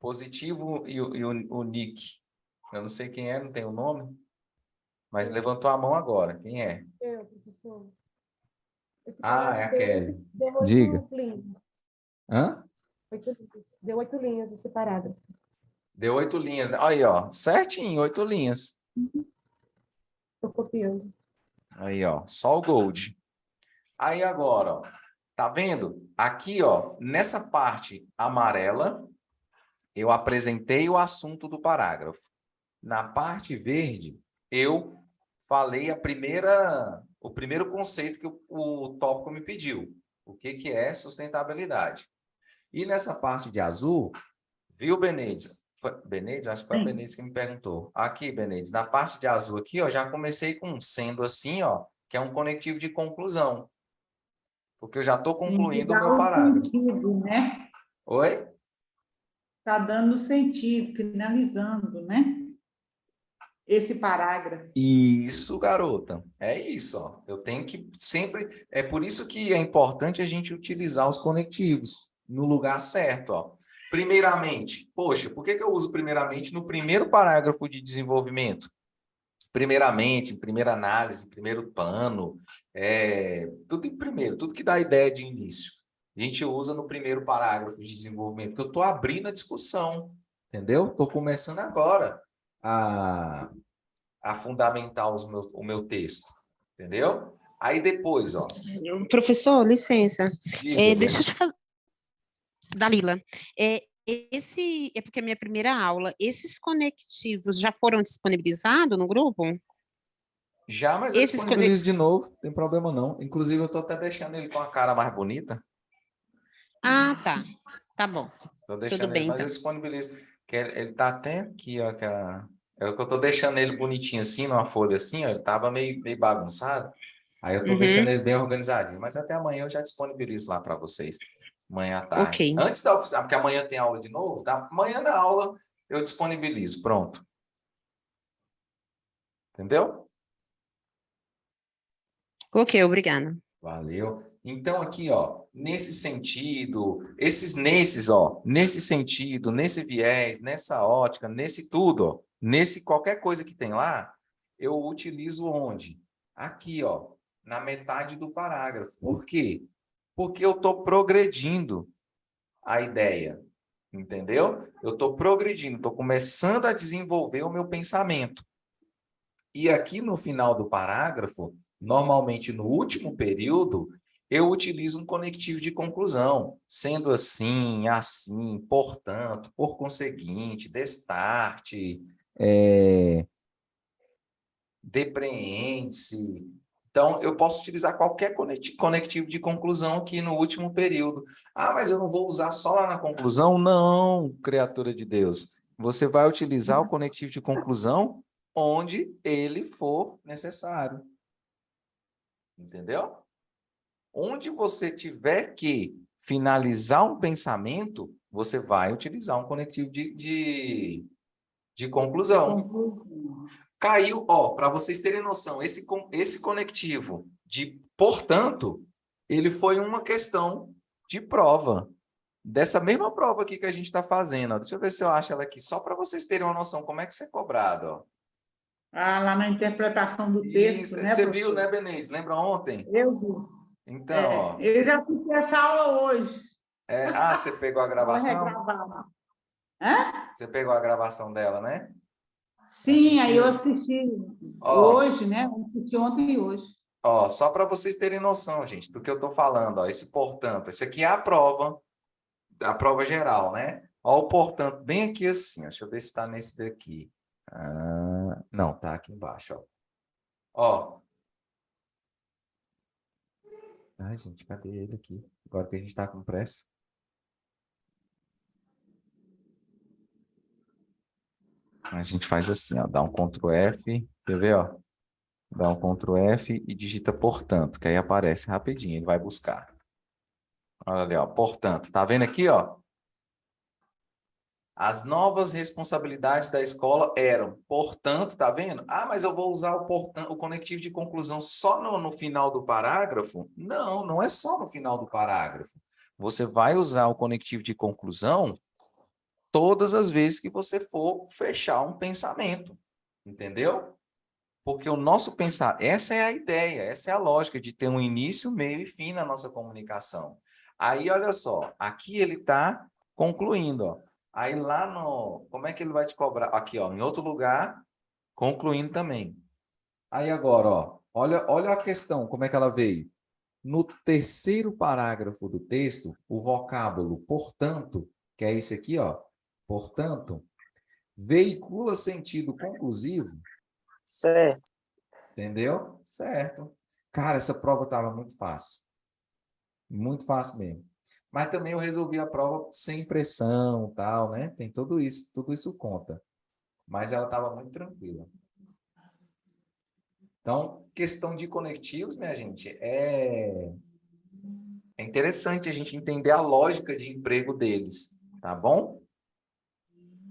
Positivo e o nick. Eu não sei quem é, não tem o nome. Mas levantou a mão agora. Quem é? Eu, professor. É a Kelly. Diga. Hã? Deu 8 linhas esse parágrafo. Deu 8 linhas. Né? Aí, ó. Certinho, 8 linhas. Estou copiando. Aí, ó. Só o Gold. Aí agora, ó. Tá vendo? Aqui, ó. Nessa parte amarela, eu apresentei o assunto do parágrafo. Na parte verde, eu falei o primeiro conceito que o tópico me pediu. O que é sustentabilidade? E nessa parte de azul, viu, Benedis? Benedis? Acho que foi a Benedis que me perguntou. Aqui, Benedis, na parte de azul aqui, ó, já comecei com sendo assim, ó, que é um conectivo de conclusão. Porque eu já estou concluindo o meu parágrafo. Sentido, né? Oi? Está dando sentido, finalizando, né? Esse parágrafo. Isso, garota. É isso, ó. Eu tenho que sempre... É por isso que é importante a gente utilizar os conectivos no lugar certo, ó. Primeiramente, poxa, por que eu uso primeiramente no primeiro parágrafo de desenvolvimento? Primeiramente, em primeira análise, em primeiro plano, tudo em primeiro, tudo que dá ideia de início. A gente usa no primeiro parágrafo de desenvolvimento, porque eu estou abrindo a discussão, entendeu? Estou começando agora a fundamentar o meu texto, entendeu? Aí depois, ó. Professor, licença. Diga, Deixa eu te fazer... Dalila, esse é porque é minha primeira aula. Esses conectivos já foram disponibilizados no grupo? Já, mas eu disponibilizo de novo, não tem problema não. Inclusive, eu estou até deixando ele com a cara mais bonita. Ah, tá. Tá bom. Estou deixando Tudo bem, ele, mas então. eu disponibilizo. Que ele está até aqui, ó. É o que eu estou deixando ele bonitinho assim, numa folha assim, ó. Ele estava meio bagunçado. Aí eu estou deixando ele bem organizadinho, mas até amanhã eu já disponibilizo lá para vocês, amanhã à tarde. Ok. Antes da oficina, porque amanhã tem aula de novo, tá? Amanhã na aula eu disponibilizo, pronto. Entendeu? Ok, obrigada. Valeu. Então, aqui, ó, nesse sentido, nesse sentido, nesse viés, nessa ótica, nesse tudo, ó, nesse qualquer coisa que tem lá, eu utilizo onde? Aqui, ó, na metade do parágrafo. Por quê? Porque eu estou progredindo a ideia, entendeu? Eu estou progredindo, estou começando a desenvolver o meu pensamento. E aqui no final do parágrafo, normalmente no último período, eu utilizo um conectivo de conclusão, sendo assim, assim, portanto, por conseguinte, destarte, depreende-se. Então, eu posso utilizar qualquer conectivo de conclusão aqui no último período. Ah, mas eu não vou usar só lá na conclusão? Não, criatura de Deus. Você vai utilizar o conectivo de conclusão onde ele for necessário. Entendeu? Onde você tiver que finalizar um pensamento, você vai utilizar um conectivo de conclusão. Caiu, ó, para vocês terem noção, esse conectivo de portanto, ele foi uma questão de prova. Dessa mesma prova aqui que a gente está fazendo. Ó. Deixa eu ver se eu acho ela aqui, só para vocês terem uma noção como é que isso é cobrado. Ó. Ah, lá na interpretação do texto, Isso, né, você professor? viu, né, Benês? Lembra ontem? Eu vi. Então, ó. Eu já fiz essa aula hoje. Você pegou a Vou gravação? regravar. Hã? Você pegou a gravação dela, né? Sim, aí eu Assistiu? assisti Ó. hoje, né? Eu assisti ontem e hoje. Ó, só para vocês terem noção, gente, do que eu estou falando, ó, esse portanto, esse aqui é a prova geral, né? Ó, o portanto, bem aqui assim, ó, deixa eu ver se está nesse daqui. Não, tá aqui embaixo, ó. Ó. Ai, gente, cadê ele aqui? Agora que a gente está com pressa. A gente faz assim, ó, dá um Ctrl F, quer ver, ó? Dá um Ctrl F e digita portanto, que aí aparece rapidinho, ele vai buscar. Olha ali, ó, portanto, tá vendo aqui, ó? As novas responsabilidades da escola eram, portanto, tá vendo? Ah, mas eu vou usar o conectivo de conclusão só no final do parágrafo? Não, não é só no final do parágrafo. Você vai usar o conectivo de conclusão todas as vezes que você for fechar um pensamento, entendeu? Porque o nosso pensar, essa é a ideia, essa é a lógica de ter um início, meio e fim na nossa comunicação. Aí, olha só, aqui ele está concluindo, ó. Aí lá no... Como é que ele vai te cobrar? Aqui, ó, em outro lugar, concluindo também. Aí agora, ó, olha a questão, como é que ela veio. No terceiro parágrafo do texto, o vocábulo portanto, que é esse aqui, ó, portanto, veicula sentido conclusivo. Certo. Entendeu? Certo. Cara, essa prova estava muito fácil. Muito fácil mesmo. Mas também eu resolvi a prova sem pressão, tal, né? Tem tudo isso conta. Mas ela estava muito tranquila. Então, questão de conectivos, minha gente, é interessante a gente entender a lógica de emprego deles, tá bom?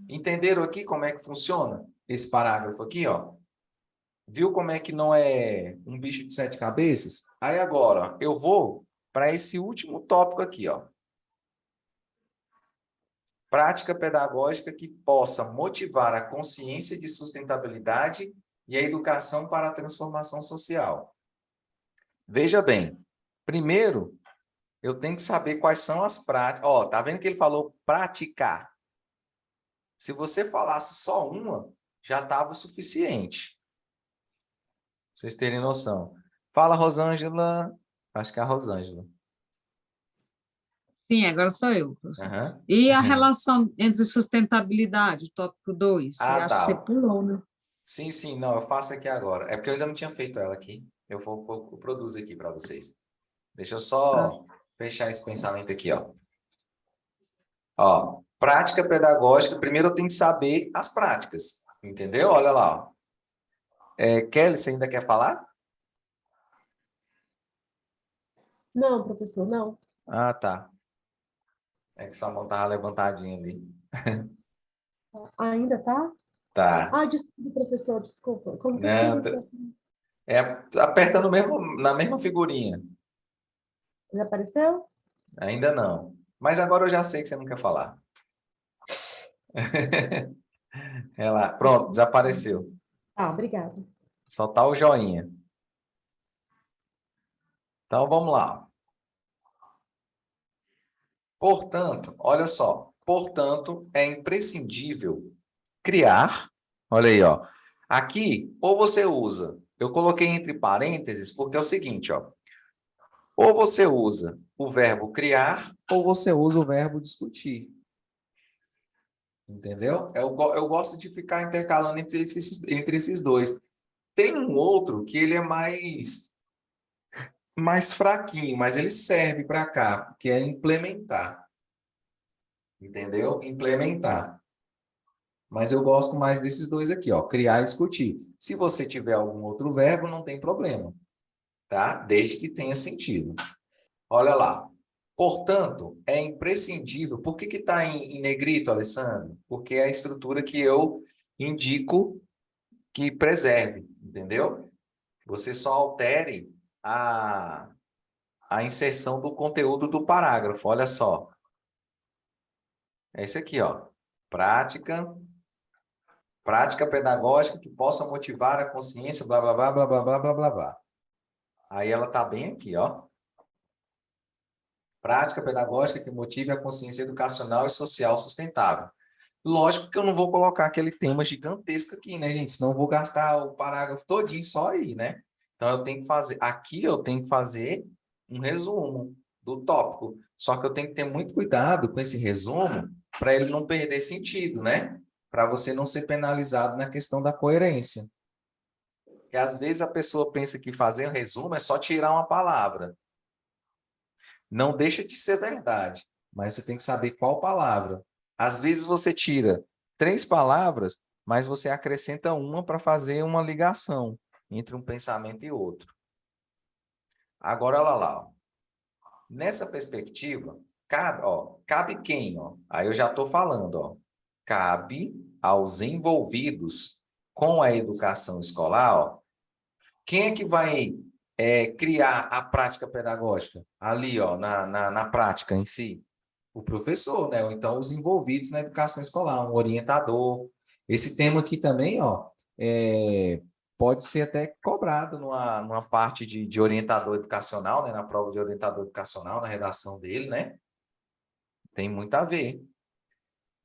Entenderam aqui como é que funciona esse parágrafo aqui, ó? Viu como é que não é um bicho de 7 cabeças? Aí agora, ó, eu vou para esse último tópico aqui, ó. Prática pedagógica que possa motivar a consciência de sustentabilidade e a educação para a transformação social. Veja bem, primeiro, eu tenho que saber quais são as práticas. Ó, tá vendo que ele falou praticar? Se você falasse só uma, já estava o suficiente. Pra vocês terem noção. Fala, Rosângela. Acho que é a Rosângela. Sim, agora sou eu, professor. Uhum. E a relação entre sustentabilidade, tópico 2? Ah, Acho que tá. você pulou, né? Sim, não, eu faço aqui agora. É porque eu ainda não tinha feito ela aqui. Eu produzo aqui para vocês. Deixa eu só fechar esse pensamento aqui, ó. Ó, prática pedagógica. Primeiro eu tenho que saber as práticas, entendeu? Olha lá, ó. Kelly, você ainda quer falar? Não, professor, não. Ah, tá. É que sua mão estava levantadinha ali. Ainda tá? Tá. Ah, desculpa, professor, desculpa. Como que eu Não, fiz? é aperta no mesmo, na mesma figurinha. Já apareceu? Ainda não. Mas agora eu já sei que você não quer falar. É lá. Pronto, desapareceu. Ah, obrigada. Só tá o joinha. Então vamos lá. Portanto, olha só. Portanto, é imprescindível criar. Olha aí, ó. Aqui, ou você usa. Eu coloquei entre parênteses porque é o seguinte, ó. Ou você usa o verbo criar, ou você usa o verbo discutir. Entendeu? Eu gosto de ficar intercalando entre esses dois. Tem um outro que ele é mais fraquinho, mas ele serve para cá, que é implementar. Entendeu? Implementar. Mas eu gosto mais desses dois aqui, ó, criar e discutir. Se você tiver algum outro verbo, não tem problema, tá? Desde que tenha sentido. Olha lá. Portanto, é imprescindível. Por que está em negrito, Alessandro? Porque é a estrutura que eu indico que preserve, entendeu? Você só altere a inserção do conteúdo do parágrafo. Olha só. É esse aqui, ó. Prática pedagógica que possa motivar a consciência, blá, blá, blá, blá, blá, blá, blá, blá, blá. Aí ela tá bem aqui, ó. Prática pedagógica que motive a consciência educacional e social sustentável. Lógico que eu não vou colocar aquele tema gigantesco aqui, né, gente? Senão eu vou gastar o parágrafo todinho só aí, né? Então eu tenho que fazer, aqui eu tenho que fazer um resumo do tópico. Só que eu tenho que ter muito cuidado com esse resumo para ele não perder sentido, né? Para você não ser penalizado na questão da coerência. Porque às vezes a pessoa pensa que fazer um resumo é só tirar uma palavra. Não deixa de ser verdade, mas você tem que saber qual palavra. Às vezes você tira 3 palavras, mas você acrescenta uma para fazer uma ligação entre um pensamento e outro. Agora, olha lá. Ó. Nessa perspectiva, cabe quem? Ó? Aí eu já estou falando. Ó. Cabe aos envolvidos com a educação escolar. Ó. Quem é que vai criar a prática pedagógica? Ali, ó, na prática em si. O professor, né? Ou então os envolvidos na educação escolar, um orientador. Esse tema aqui também, ó, pode ser até cobrado numa parte de orientador educacional, né? Na prova de orientador educacional, na redação dele, né? Tem muito a ver.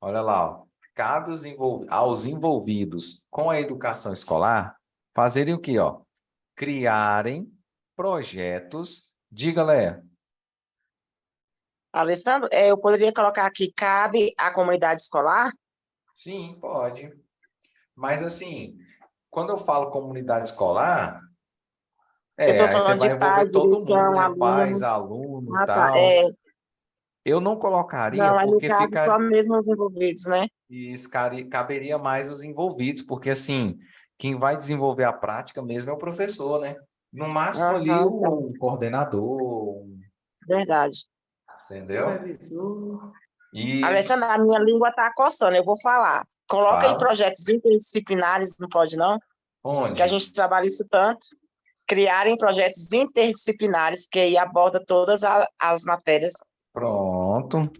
Olha lá, ó. Cabe aos envolvidos com a educação escolar fazerem o quê, ó? Criarem projetos. Diga, Léa. Alessandro, eu poderia colocar aqui, cabe à comunidade escolar? Sim, pode. Mas, assim, quando eu falo comunidade escolar, Eu estou aí você falando vai de pais, envolver todo mundo, direção, né? Pais, alunos. aluno, Ah, tá. tal. Eu não colocaria Não, aí no porque caso só mesmo os envolvidos, né? isso caberia mais os envolvidos, porque, assim, quem vai desenvolver a prática mesmo é o professor, né? No máximo ali Aham, tá. um coordenador, Verdade. entendeu? Alessandra, Isso. a minha língua está coçando, eu vou falar. Coloca aí Fala. projetos interdisciplinares, não pode não? Que a Onde? gente trabalha isso tanto. Criarem projetos interdisciplinares, que aí aborda todas as matérias. Pronto.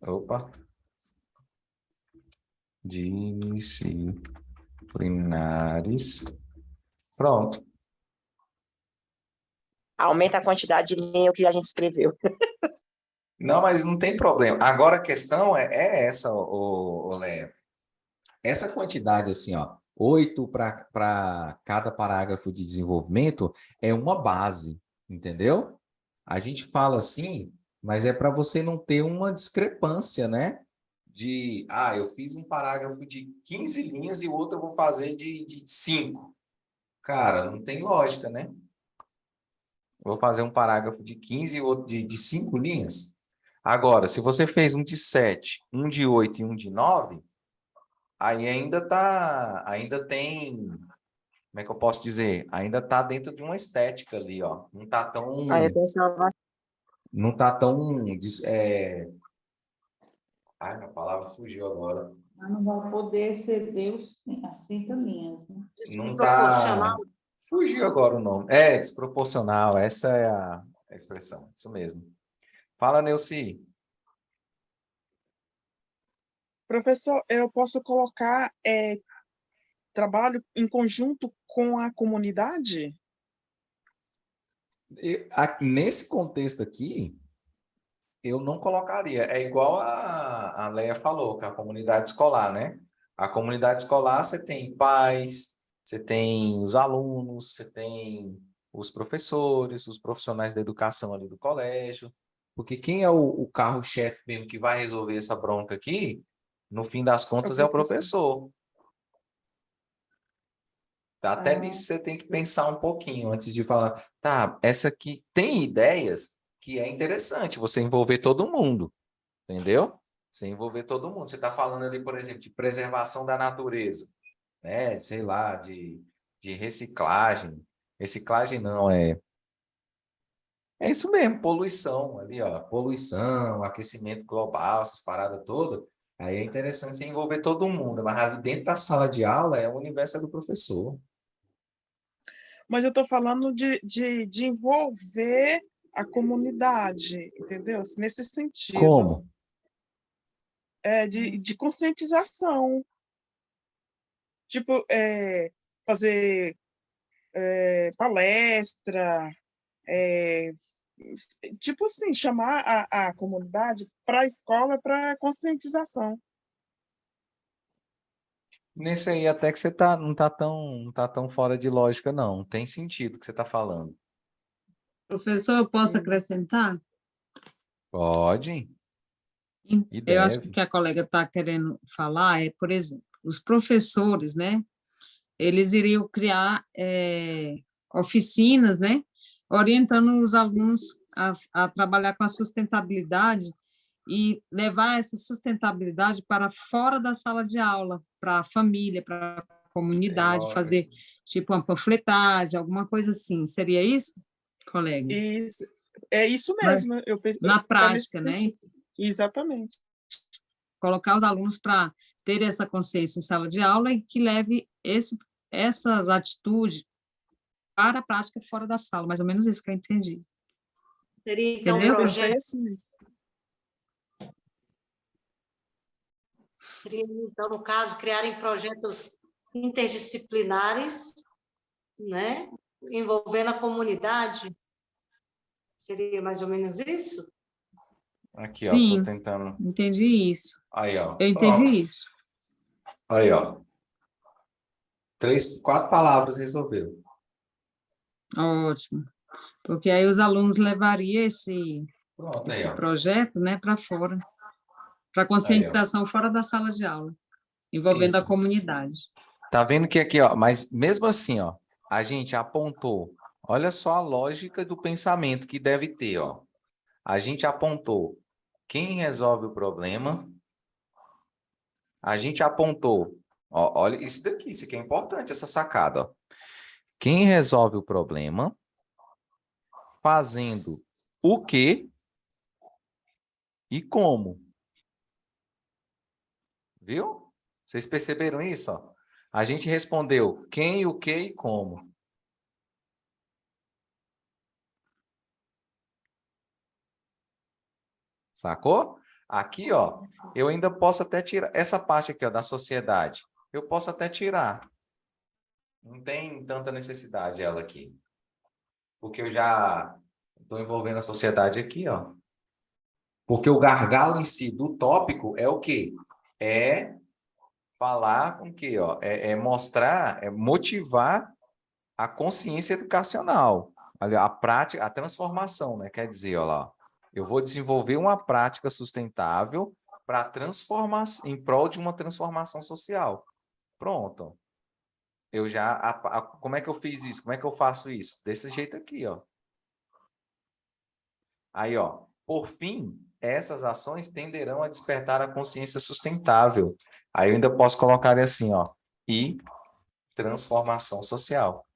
Opa. Disciplinares. Pronto. Aumenta a quantidade de linha que a gente escreveu. Não, mas não tem problema. Agora a questão é essa, Léa. Essa quantidade, assim, ó, 8 para cada parágrafo de desenvolvimento é uma base, entendeu? A gente fala assim, mas é para você não ter uma discrepância, né? Eu fiz um parágrafo de 15 linhas e o outro eu vou fazer de 5. Cara, não tem lógica, né? Vou fazer um parágrafo de 15 e outro de 5 linhas. Agora, se você fez um de 7, um de 8 e um de 9, aí ainda tem como é que eu posso dizer? Ainda está dentro de uma estética ali, ó. Não está tão... Aí tem essa Não está tão... Ai, a palavra fugiu agora. Mas não vai poder exceder as 30 linhas, né? Não Desproporcional. está... Fugiu agora o nome. É, desproporcional. Essa é a expressão. Isso mesmo. Fala, Neuci. Professor, eu posso colocar trabalho em conjunto com a comunidade? Nesse contexto aqui, eu não colocaria. É igual a Leia falou, que é a comunidade escolar, né? A comunidade escolar, você tem pais, você tem os alunos, você tem os professores, os profissionais da educação ali do colégio. Porque quem é o carro-chefe mesmo que vai resolver essa bronca aqui, no fim das contas, é o professor. Até nisso você tem que pensar um pouquinho antes de falar, tá, essa aqui tem ideias que é interessante você envolver todo mundo, entendeu? Você envolver todo mundo. Você está falando ali, por exemplo, de preservação da natureza, né? Sei lá, de reciclagem. Reciclagem não, é isso mesmo, poluição ali, ó. Poluição, aquecimento global, essas paradas todas. Aí é interessante você envolver todo mundo, mas ali dentro da sala de aula é o universo do professor. Mas eu estou falando de envolver a comunidade, entendeu? Nesse sentido. Como? De conscientização. Tipo, fazer palestra, tipo assim, chamar a comunidade para a escola para conscientização. Nesse aí até que você não tá tão fora de lógica, não. Tem sentido o que você está falando. Professor, eu posso acrescentar? Pode e Eu acho que o deve. que a colega está querendo falar é, por exemplo, os professores, né? Eles iriam criar oficinas, né? Orientando os alunos a trabalhar com a sustentabilidade e levar essa sustentabilidade para fora da sala de aula, para a família, para a comunidade, fazer tipo uma panfletagem, alguma coisa assim. Seria isso, colega? Isso, é isso Mas, mesmo. Eu penso, na tá nesse prática, né? sentido. Exatamente. Colocar os alunos para ter essa consciência em sala de aula e que leve essa atitude para a prática fora da sala, mais ou menos isso que eu entendi. Seria, então, Entendeu? Seria, então, no caso, criarem projetos interdisciplinares, né? Envolvendo a comunidade. Seria mais ou menos isso? Aqui, ó, tô Sim, tentando. entendi isso. Aí, ó. Eu Pronto. entendi isso. Aí, ó. 4 palavras resolveu. Ótimo. Porque aí os alunos levariam Pronto, aí, esse ó. projeto, né, para fora, para conscientização fora da sala de aula, envolvendo a Isso. comunidade. Tá vendo que aqui, ó, mas mesmo assim, ó, a gente apontou, olha só a lógica do pensamento que deve ter, ó. A gente apontou quem resolve o problema, a gente apontou, ó, olha isso daqui, isso aqui é importante, essa sacada, ó. Quem resolve o problema, fazendo o quê e como. Viu? Vocês perceberam isso, ó? A gente respondeu quem, o que e como. Sacou? Aqui, ó, eu ainda posso até tirar essa parte aqui, ó, da sociedade. Eu posso até tirar. Não tem tanta necessidade ela aqui. Porque eu já estou envolvendo a sociedade aqui, ó. Porque o gargalo em si do tópico é o quê? É falar com o quê, ó? É mostrar, é motivar a consciência educacional. A prática, a transformação, né? Quer dizer, ó lá, eu vou desenvolver uma prática sustentável para transformar, em prol de uma transformação social. Pronto. Eu já, como é que eu fiz isso? Como é que eu faço isso? Desse jeito aqui, ó. Aí, ó, por fim, essas ações tenderão a despertar a consciência sustentável. Aí eu ainda posso colocar assim, ó, e transformação social.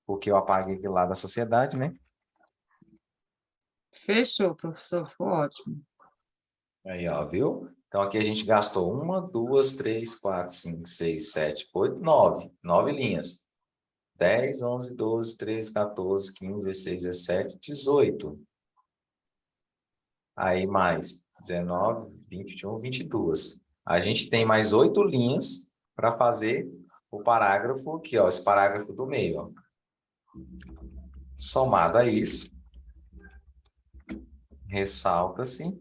Porque eu apaguei aquele lá da sociedade, né? Fechou, professor, ficou ótimo. Aí, ó, viu? Então, aqui a gente gastou 1, 2, 3, 4, 5, 6, 7, 8, 9. 9 linhas. 10, 11, 12, 13, 14, 15, 16, 17, 18. Aí mais 19, 20, 21, 22. A gente tem mais 8 linhas para fazer o parágrafo aqui, ó, esse parágrafo do meio, ó. Somado a isso, ressalta-se.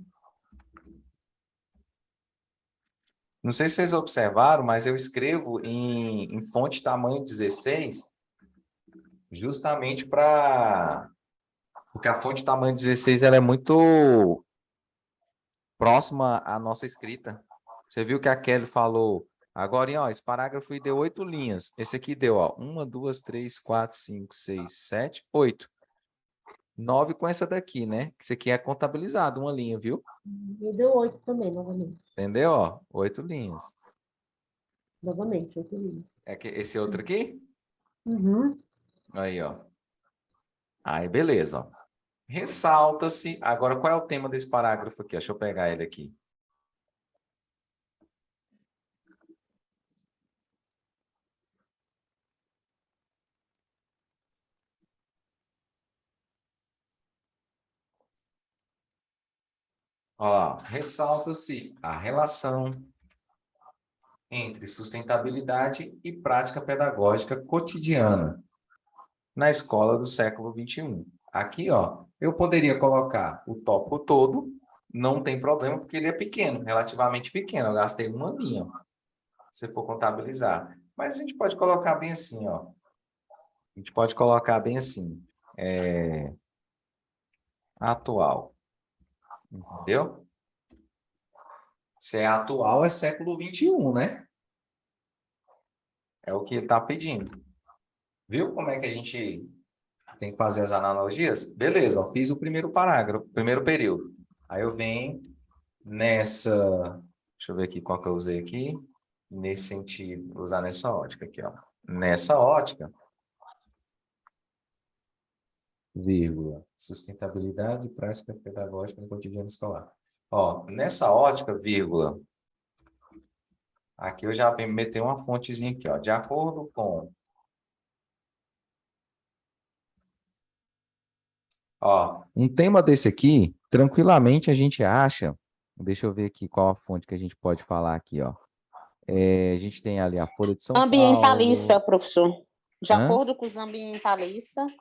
Não sei se vocês observaram, mas eu escrevo em fonte tamanho 16, justamente para... Porque a fonte tamanho 16 ela é muito próxima à nossa escrita. Você viu que a Kelly falou, agora, ó, esse parágrafo aí deu 8 linhas. Esse aqui deu, ó, 1, 2, 3, 4, 5, 6, 7, 8. 9 com essa daqui, né? Isso aqui é contabilizado, uma linha, viu? E deu 8 também, novamente. Entendeu? Ó, 8 linhas. Novamente, 8 linhas. É que esse outro aqui? Uhum. Aí, ó. Aí, beleza, ó. Ressalta-se. Agora, qual é o tema desse parágrafo aqui? Deixa eu pegar ele aqui. Ó, ressalta-se a relação entre sustentabilidade e prática pedagógica cotidiana na escola do século XXI. Aqui, ó, eu poderia colocar o tópico todo, não tem problema, porque ele é pequeno, relativamente pequeno. Eu gastei uma linha, ó, se for contabilizar. Mas a gente pode colocar bem assim, ó. A gente pode colocar bem assim. Atual. Entendeu? Se é atual, é século XXI, né? É o que ele está pedindo. Viu como é que a gente tem que fazer as analogias? Beleza, ó, fiz o primeiro parágrafo, primeiro período. Aí eu venho nessa... Deixa eu ver aqui qual que eu usei aqui. Nesse sentido, vou usar nessa ótica aqui, ó. Nessa ótica, vírgula, sustentabilidade e prática pedagógica no cotidiano escolar. Ó, nessa ótica, vírgula, aqui eu já venho meter uma fontezinha aqui, ó. De acordo com... Ó, um tema desse aqui, tranquilamente a gente acha... Deixa eu ver aqui qual a fonte que a gente pode falar aqui, ó. A gente tem ali a Folha de São Ambientalista, Paulo. professor. De Hã? acordo com os ambientalistas.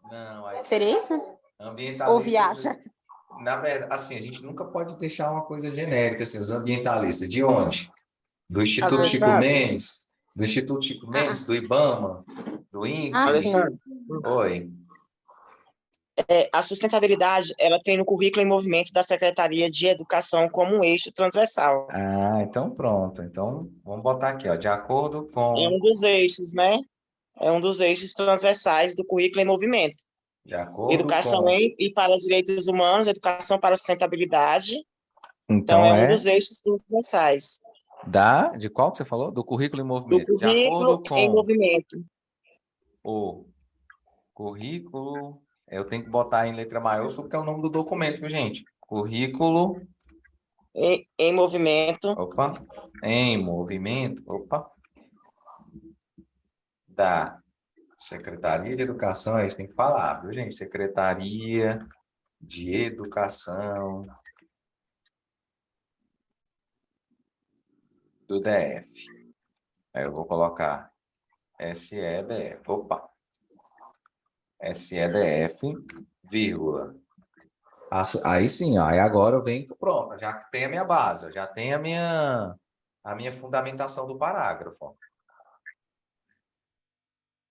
Não, aí... Seria isso? Ambientalistas... Ou viaja? Na verdade, assim, a gente nunca pode deixar uma coisa genérica, assim, os ambientalistas. De onde? Do Instituto Chico Alessandro. Mendes? Do Instituto Chico Mendes? Do IBAMA? Do INPE? Alessandro, Oi. a sustentabilidade, ela tem no currículo em movimento da Secretaria de Educação como um eixo transversal. Ah, então pronto. Então, vamos botar aqui, ó. De acordo É com... um dos eixos, né? É um dos eixos transversais do currículo em movimento. De acordo Educação com... e para direitos humanos, educação para sustentabilidade. Então, Então, é um dos eixos transversais De qual que você falou? Do currículo em do movimento. De currículo acordo em com movimento. o currículo... Eu tenho que botar em letra maiúscula, porque é o nome do documento, viu, gente? Currículo... Em movimento. Opa. Em movimento. Opa. Da Secretaria de Educação, a gente tem que falar, viu, gente? Secretaria de Educação do DF. Aí eu vou colocar SEDF. Opa. SEDF, vírgula. Aí sim, ó, aí agora eu venho, pronto, já tem a minha base, já tem a minha fundamentação do parágrafo. Ó.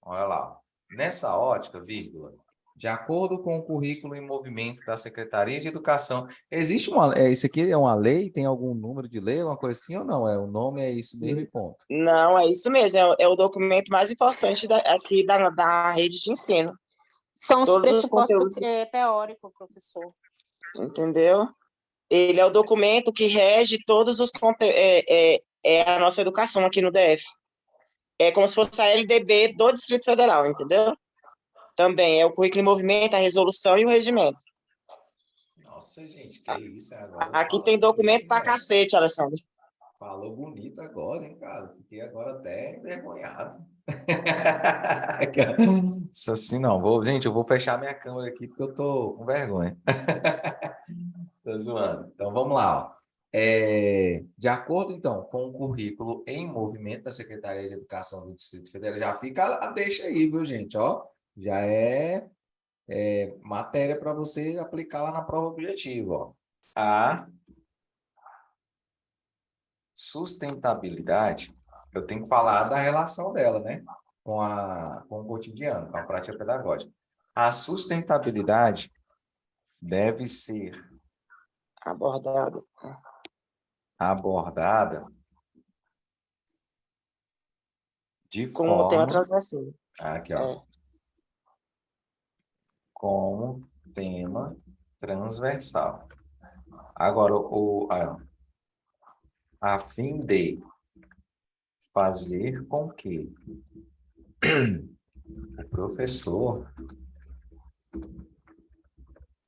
Olha lá. Nessa ótica, vírgula, de acordo com o currículo em movimento da Secretaria de Educação, existe isso aqui é uma lei? Tem algum número de lei, uma coisa assim ou não? O nome é isso mesmo e ponto. Não, é isso mesmo, é o documento mais importante aqui da rede de ensino. São os Todos os pressupostos conteúdos. teóricos, professor. Entendeu? Ele é o documento que rege todos os é a nossa educação aqui no DF. É como se fosse a LDB do Distrito Federal, entendeu? Também é o currículo em movimento, a resolução e o regimento. Nossa, gente, que isso agora? Aqui tem documento pra cacete, Alessandro. Falou bonito agora, hein, cara? Fiquei agora até envergonhado. Isso assim não. Gente, eu vou fechar minha câmera aqui porque eu tô com vergonha. Tô zoando. Então, vamos lá. Ó. De acordo, então, com o currículo em movimento da Secretaria de Educação do Distrito Federal, já fica a deixa aí, viu, gente? Ó, já é matéria para você aplicar lá na prova objetiva. Ó. A sustentabilidade, eu tenho que falar da relação dela, né? Com o cotidiano, com a prática pedagógica. A sustentabilidade deve ser abordada de como tema forma... transversal. Aqui, ó. Como tema transversal. Agora, a fim de fazer com que o professor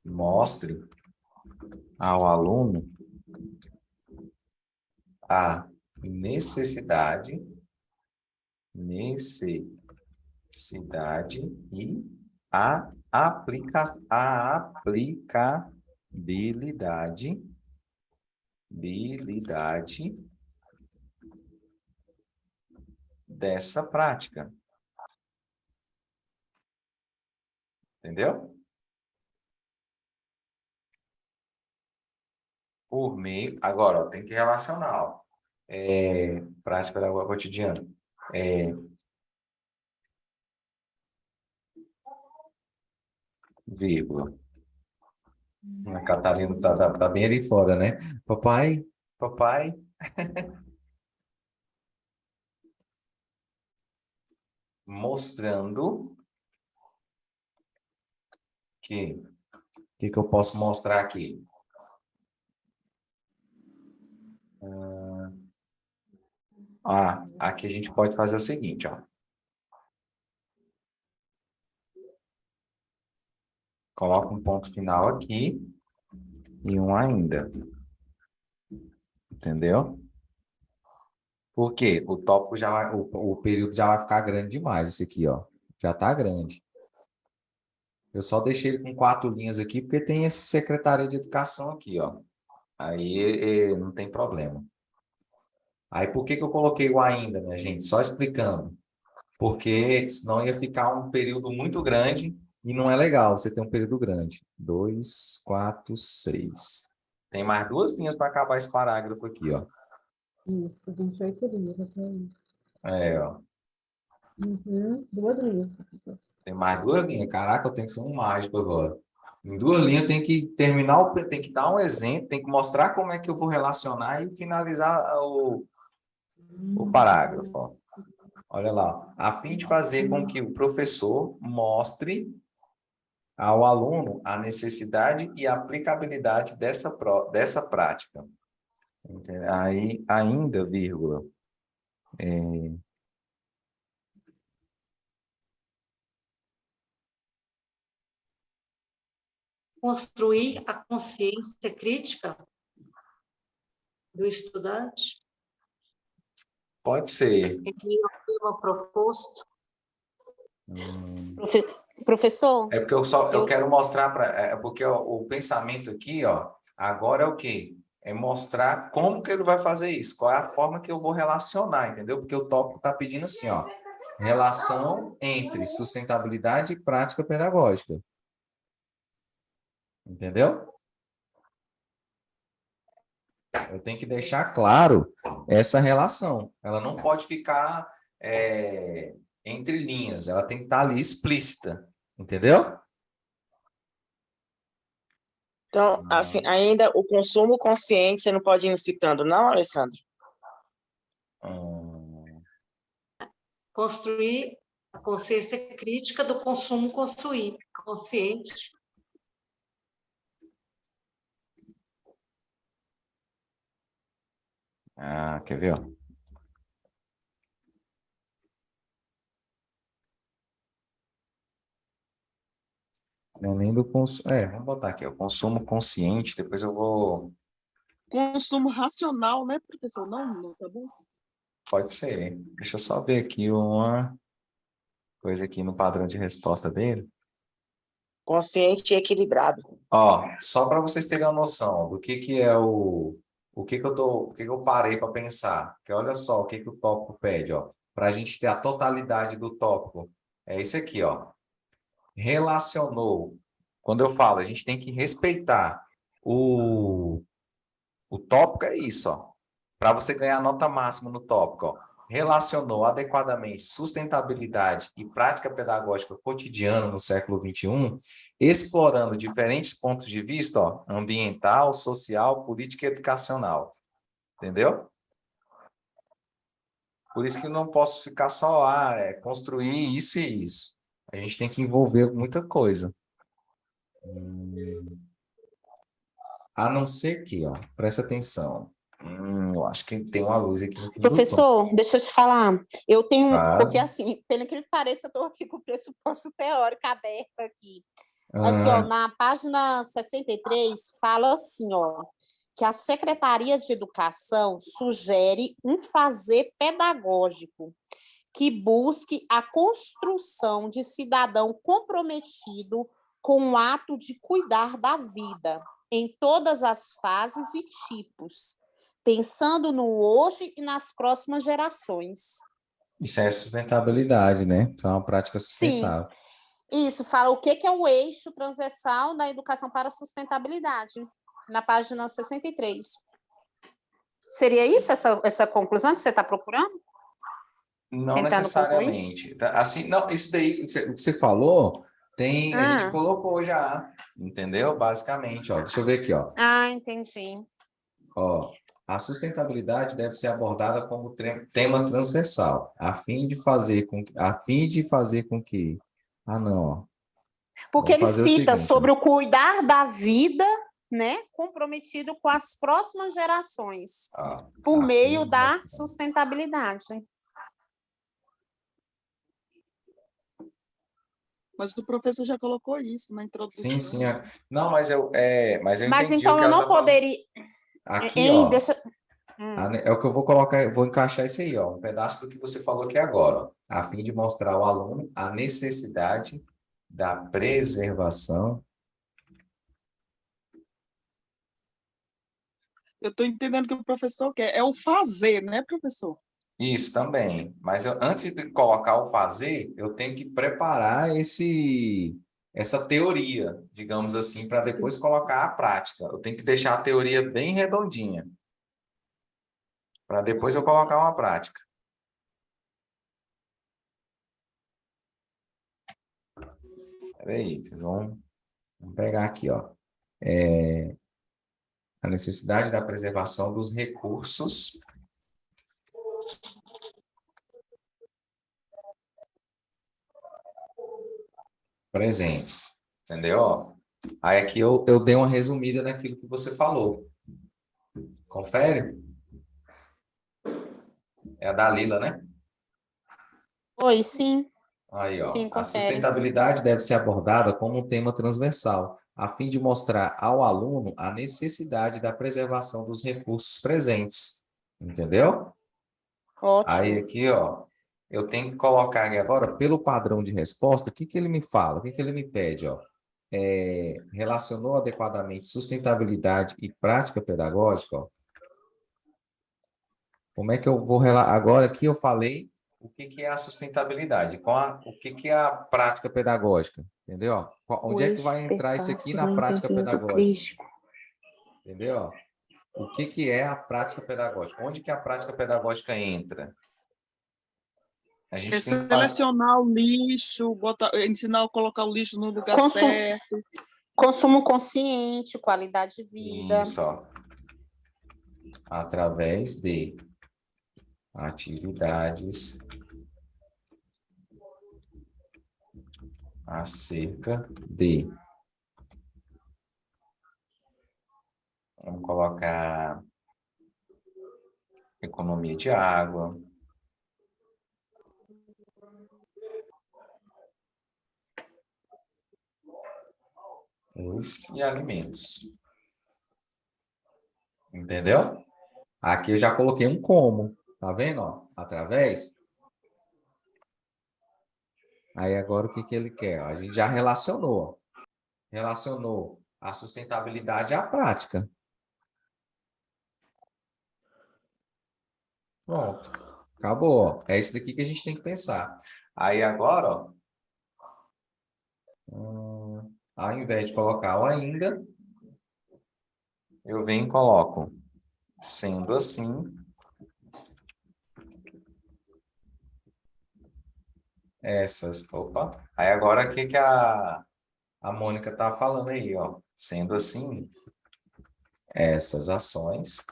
mostre ao aluno a necessidade e a aplicabilidade dessa prática. Entendeu? Por meio... Agora, ó, tem que relacionar. Ó. Prática pedagógica cotidiana. Vírgula. A Catarina tá bem ali fora, né? Papai. Mostrando que... O que eu posso mostrar aqui? Aqui a gente pode fazer o seguinte, ó. Coloca um ponto final aqui e um ainda. Entendeu? Porque o tópico já vai, o período já vai ficar grande demais, esse aqui, ó. Já tá grande. Eu só deixei ele com 4 linhas aqui, porque tem esse Secretaria de Educação aqui, ó. Aí não tem problema. Aí por que eu coloquei o ainda, minha gente? Só explicando. Porque senão ia ficar um período muito grande e não é legal você ter um período grande. 2, 4, 6. Tem mais 2 linhas para acabar esse parágrafo aqui, ó. Isso, 28 linhas até aí. Ó. 2 linhas, professor. Tem mais 2 linhas. Caraca, eu tenho que ser um mágico agora. Em 2 linhas tem que terminar, tem que dar um exemplo, tem que mostrar como é que eu vou relacionar e finalizar o parágrafo. Ó. Olha lá. A fim de fazer com que o professor mostre ao aluno a necessidade e a aplicabilidade dessa prática. Aí, ainda, vírgula. Construir a consciência crítica do estudante. Pode ser. Em tema proposto. Professor? É porque eu quero mostrar porque o pensamento aqui, ó, agora é o quê? É mostrar como que ele vai fazer isso, qual é a forma que eu vou relacionar, entendeu? Porque o tópico está pedindo assim, ó, relação entre sustentabilidade e prática pedagógica. Entendeu? Eu tenho que deixar claro essa relação. Ela não pode ficar entre linhas, ela tem que estar ali explícita. Entendeu? Então, assim, ainda o consumo consciente, você não pode ir citando, não, Alessandro? Construir a consciência crítica do consumo consciente. Quer ver? Ó? Não é nem do consumo. É, vamos botar aqui, o consumo consciente, depois eu vou. Consumo racional, né, professor? Não, tá bom? Pode ser. Deixa eu só ver aqui uma coisa aqui no padrão de resposta dele. Consciente e equilibrado. Ó, só para vocês terem uma noção do que é o que eu tô, o que eu parei para pensar. Que olha só o que o tópico pede, ó, para a gente ter a totalidade do tópico. É esse aqui, ó. Relacionou. Quando eu falo, a gente tem que respeitar o tópico é isso, ó. Para você ganhar nota máxima no tópico, ó. Relacionou adequadamente sustentabilidade e prática pedagógica cotidiana no século XXI, explorando diferentes pontos de vista, ó, ambiental, social, política e educacional. Entendeu? Por isso que eu não posso ficar só lá, construir isso e isso. A gente tem que envolver muita coisa. A não ser que, ó, presta atenção. Eu acho que tem uma luz aqui no fim do túnel. Professor, deixa eu te falar. Eu tenho, porque Claro. assim, pelo que pareça, eu estou aqui com o pressuposto teórico aberto aqui. Aqui, ó, na página 63, fala assim, ó, que a Secretaria de Educação sugere um fazer pedagógico que busque a construção de cidadão comprometido com o ato de cuidar da vida, em todas as fases e tipos, pensando no hoje e nas próximas gerações. Isso é sustentabilidade, né? Isso é uma prática Sim, sustentável. isso fala o que é o eixo transversal da educação para a sustentabilidade, na página 63. Seria isso essa conclusão que você está procurando? Não Tentando concluir? necessariamente. Assim, não, isso daí o que você falou, a gente colocou já, entendeu? Basicamente, ó. Deixa eu ver aqui, ó. Entendi. Ó, a sustentabilidade deve ser abordada como tema transversal, a fim de fazer com que. Ah, não, ó. Porque Vamos ele fazer o cita seguinte, sobre ó. o cuidar da vida, né, comprometido com as próximas gerações, por meio da sustentabilidade. Mas o professor já colocou isso na introdução. Sim, sim. Não, mas eu Mas entendi então o que eu ela não está falando. poderia. Aqui, ó. Deixa... É o que eu vou colocar, eu vou encaixar isso aí, ó, um pedaço do que você falou aqui agora, ó, a fim de mostrar ao aluno a necessidade da preservação. Eu estou entendendo que o professor quer. É o fazer, né, professor? Isso também. Mas antes de colocar o fazer, eu tenho que preparar essa teoria, digamos assim, para depois colocar a prática. Eu tenho que deixar a teoria bem redondinha, para depois eu colocar uma prática. Peraí, vocês vão pegar aqui, ó. A necessidade da preservação dos recursos presentes, entendeu? Aí aqui eu dei uma resumida naquilo que você falou. Confere? É a Dalila, né? Oi, sim. Aí, ó. Sim, A confere. sustentabilidade deve ser abordada como um tema transversal, a fim de mostrar ao aluno a necessidade da preservação dos recursos presentes. Entendeu? Ótimo. Aí aqui, ó, eu tenho que colocar aqui agora, pelo padrão de resposta, o que ele me fala? O que ele me pede, ó? Relacionou adequadamente sustentabilidade e prática pedagógica, ó. Como é que eu vou agora aqui eu falei o que é a sustentabilidade, o que é a prática pedagógica, entendeu? Onde é que vai entrar isso aqui na prática pedagógica? Entendeu? O que é a prática pedagógica? Onde que a prática pedagógica entra? A gente tem que selecionar o lixo, ensinar a colocar o lixo no lugar certo. Consumo consciente, qualidade de vida. Isso, ó. Através de atividades acerca de. Vamos colocar economia de água. e alimentos. Entendeu? Aqui eu já coloquei um como. Tá vendo? Ó? Através. Aí agora o que que ele quer? A gente já relacionou. Relacionou a sustentabilidade à prática. Pronto. Acabou. Ó. É isso daqui que a gente tem que pensar. Aí agora, ó, ao invés de colocar o ainda, eu venho e coloco. Sendo assim, essas. Opa. Aí agora o que que a Mônica tá falando aí, ó. Sendo assim, essas ações.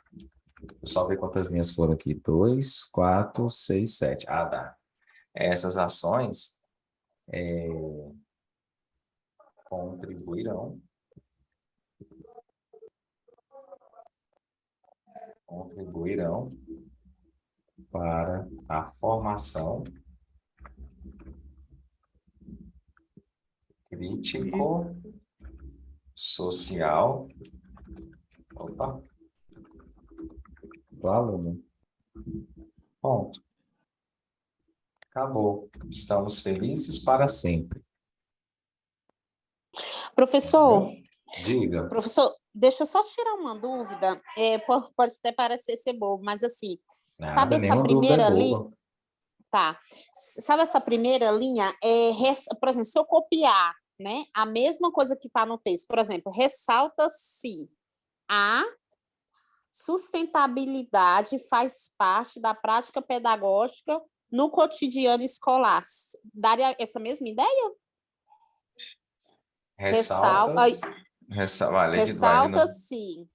Deixa eu só ver quantas linhas foram aqui. 2, 4, 6, 7. Ah, dá. Essas ações contribuirão para a formação crítico-social do aluno. Ponto. Acabou. Estamos felizes para sempre. Professor, Diga. professor, deixa eu só tirar uma dúvida. Pode até parecer ser bobo, mas assim, sabe Nada, essa nenhuma dúvida é primeira linha? boba. Tá. Sabe essa primeira linha? Por exemplo, se eu copiar, né, a mesma coisa que está no texto, por exemplo, ressalta-se a sustentabilidade faz parte da prática pedagógica no cotidiano escolar. Daria essa mesma ideia? Ressalta-se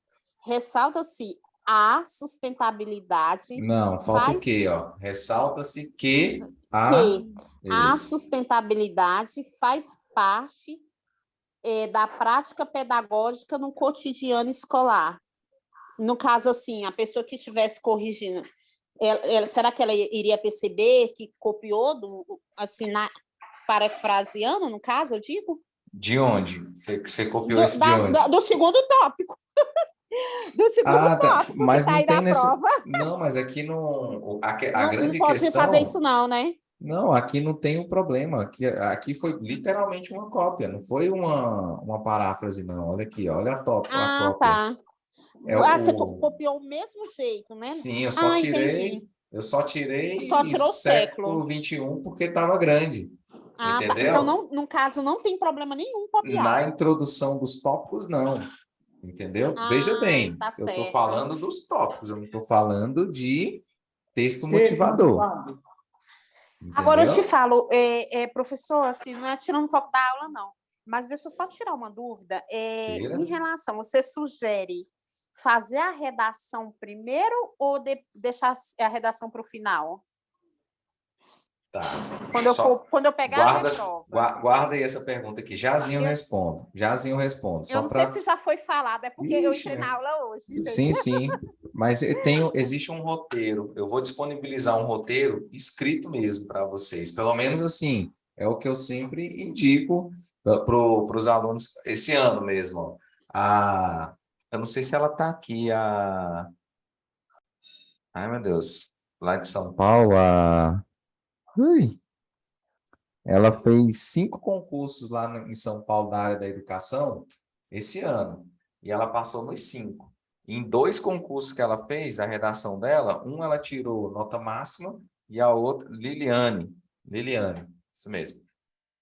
a sustentabilidade. Não, falta o quê, ó? Ressalta-se que a sustentabilidade faz parte da prática pedagógica no cotidiano escolar. No caso, assim, a pessoa que estivesse corrigindo, será que ela iria perceber que copiou assim, parafraseando, no caso, eu digo? De onde? Você copiou isso de onde? Do segundo tópico. Do segundo tópico mas que está aí na prova. Não, mas aqui não... A grande não pode questão... fazer isso não, né? Não, aqui não tem um problema. Aqui foi literalmente uma cópia, não foi uma paráfrase, não. Olha aqui, olha a cópia. Tá. Você copiou o mesmo jeito, né? Sim, eu só tirei tirou o século XXI porque estava grande. Entendeu? Tá. Então, no caso, não tem problema nenhum copiar. Na introdução dos tópicos, não. Entendeu? Veja bem, tá eu estou certo. falando dos tópicos, eu não estou falando de texto motivador. Entendeu? Agora eu te falo, professor, assim, não é tirando foco da aula, não. Mas deixa eu só tirar uma dúvida. Em relação, você sugere fazer a redação primeiro ou deixar a redação para o final? Tá. Quando eu pegar a prova. Guarda aí essa pergunta aqui. Jazinho responde. Eu não sei se já foi falado, é porque eu entrei na aula hoje. Sim, sim. Mas existe um roteiro. Eu vou disponibilizar um roteiro escrito mesmo para vocês. Pelo menos assim, é o que eu sempre indico para os alunos esse ano mesmo. Eu não sei se ela está aqui. Ai, meu Deus. Lá de São Paulo, ela fez 5 concursos lá em São Paulo na área da educação esse ano. E ela passou nos 5. Em 2 concursos que ela fez, da redação dela, ela tirou nota máxima e a outra, Liliane, isso mesmo.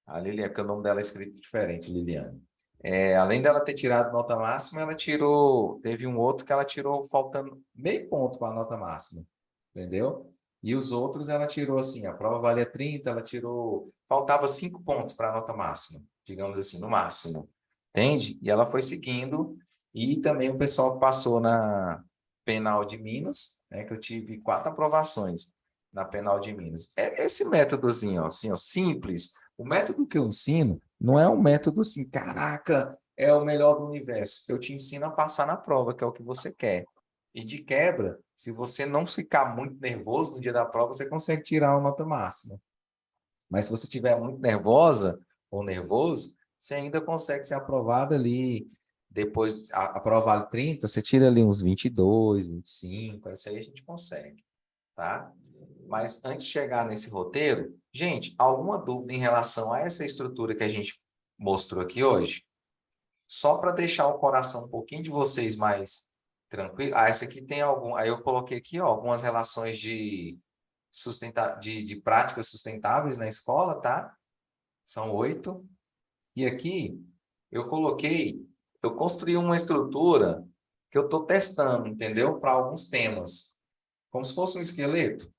A Liliane, porque o nome dela é escrito diferente, Liliane. Além dela ter tirado nota máxima, teve um outro que ela tirou faltando meio ponto para a nota máxima. Entendeu? E os outros ela tirou assim, a prova valia 30, faltava 5 pontos para a nota máxima, digamos assim, no máximo. Entende? E ela foi seguindo, e também o pessoal passou na Penal de Minas, né, que eu tive 4 aprovações na Penal de Minas. É esse métodozinho, assim, simples. O método que eu ensino não é um método assim, caraca, é o melhor do universo. Eu te ensino a passar na prova, que é o que você quer. E de quebra, se você não ficar muito nervoso no dia da prova, você consegue tirar a nota máxima. Mas se você estiver muito nervosa ou nervoso, você ainda consegue ser aprovado ali. Depois, a prova vale 30, você tira ali uns 22, 25, isso aí a gente consegue, tá? Mas antes de chegar nesse roteiro, gente, alguma dúvida em relação a essa estrutura que a gente mostrou aqui hoje? Só para deixar o coração um pouquinho de vocês mais tranquilo. Ah, essa aqui tem algum... Aí eu coloquei aqui, ó, algumas relações de práticas sustentáveis na escola, tá? São 8. E aqui eu construí uma estrutura que eu estou testando, entendeu? Para alguns temas. Como se fosse um esqueleto.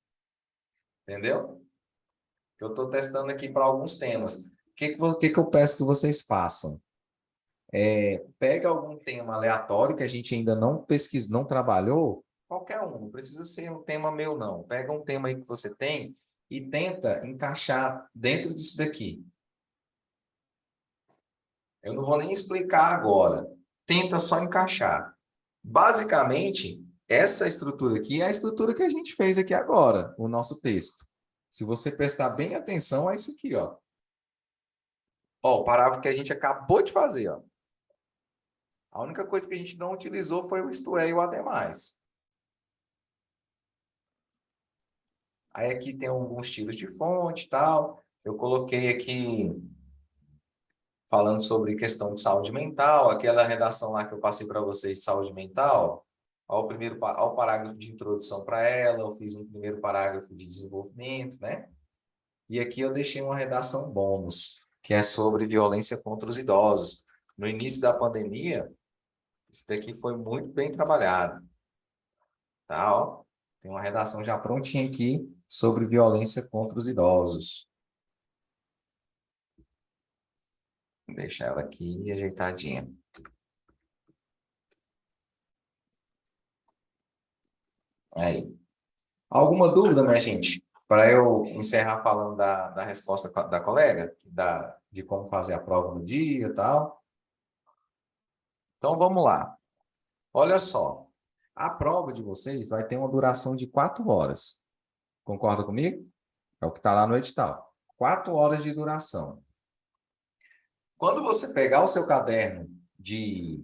Entendeu? Eu estou testando aqui para alguns temas. O que eu peço que vocês façam? Pega algum tema aleatório que a gente ainda não pesquisou, não trabalhou, qualquer um, não precisa ser um tema meu, não. Pega um tema aí que você tem e tenta encaixar dentro disso daqui. Eu não vou nem explicar agora. Tenta só encaixar. Basicamente, essa estrutura aqui é a estrutura que a gente fez aqui agora, o nosso texto. Se você prestar bem atenção, é isso aqui, ó. Ó, o parágrafo que a gente acabou de fazer, ó. A única coisa que a gente não utilizou foi o isto é e o ademais. Aí aqui tem alguns tiros de fonte e tal. Eu coloquei aqui falando sobre questão de saúde mental, aquela redação lá que eu passei para vocês de saúde mental. Ó, o parágrafo de introdução para ela, eu fiz um primeiro parágrafo de desenvolvimento, né? E aqui eu deixei uma redação bônus, que é sobre violência contra os idosos. No início da pandemia, isso daqui foi muito bem trabalhado. Tá, ó. Tem uma redação já prontinha aqui sobre violência contra os idosos. Vou deixar ela aqui ajeitadinha. Aí. Alguma dúvida, minha gente? Para eu encerrar falando da resposta da colega, de como fazer a prova no dia e tal. Então, vamos lá. Olha só. A prova de vocês vai ter uma duração de 4 horas. Concorda comigo? É o que está lá no edital. 4 horas de duração. Quando você pegar o seu caderno de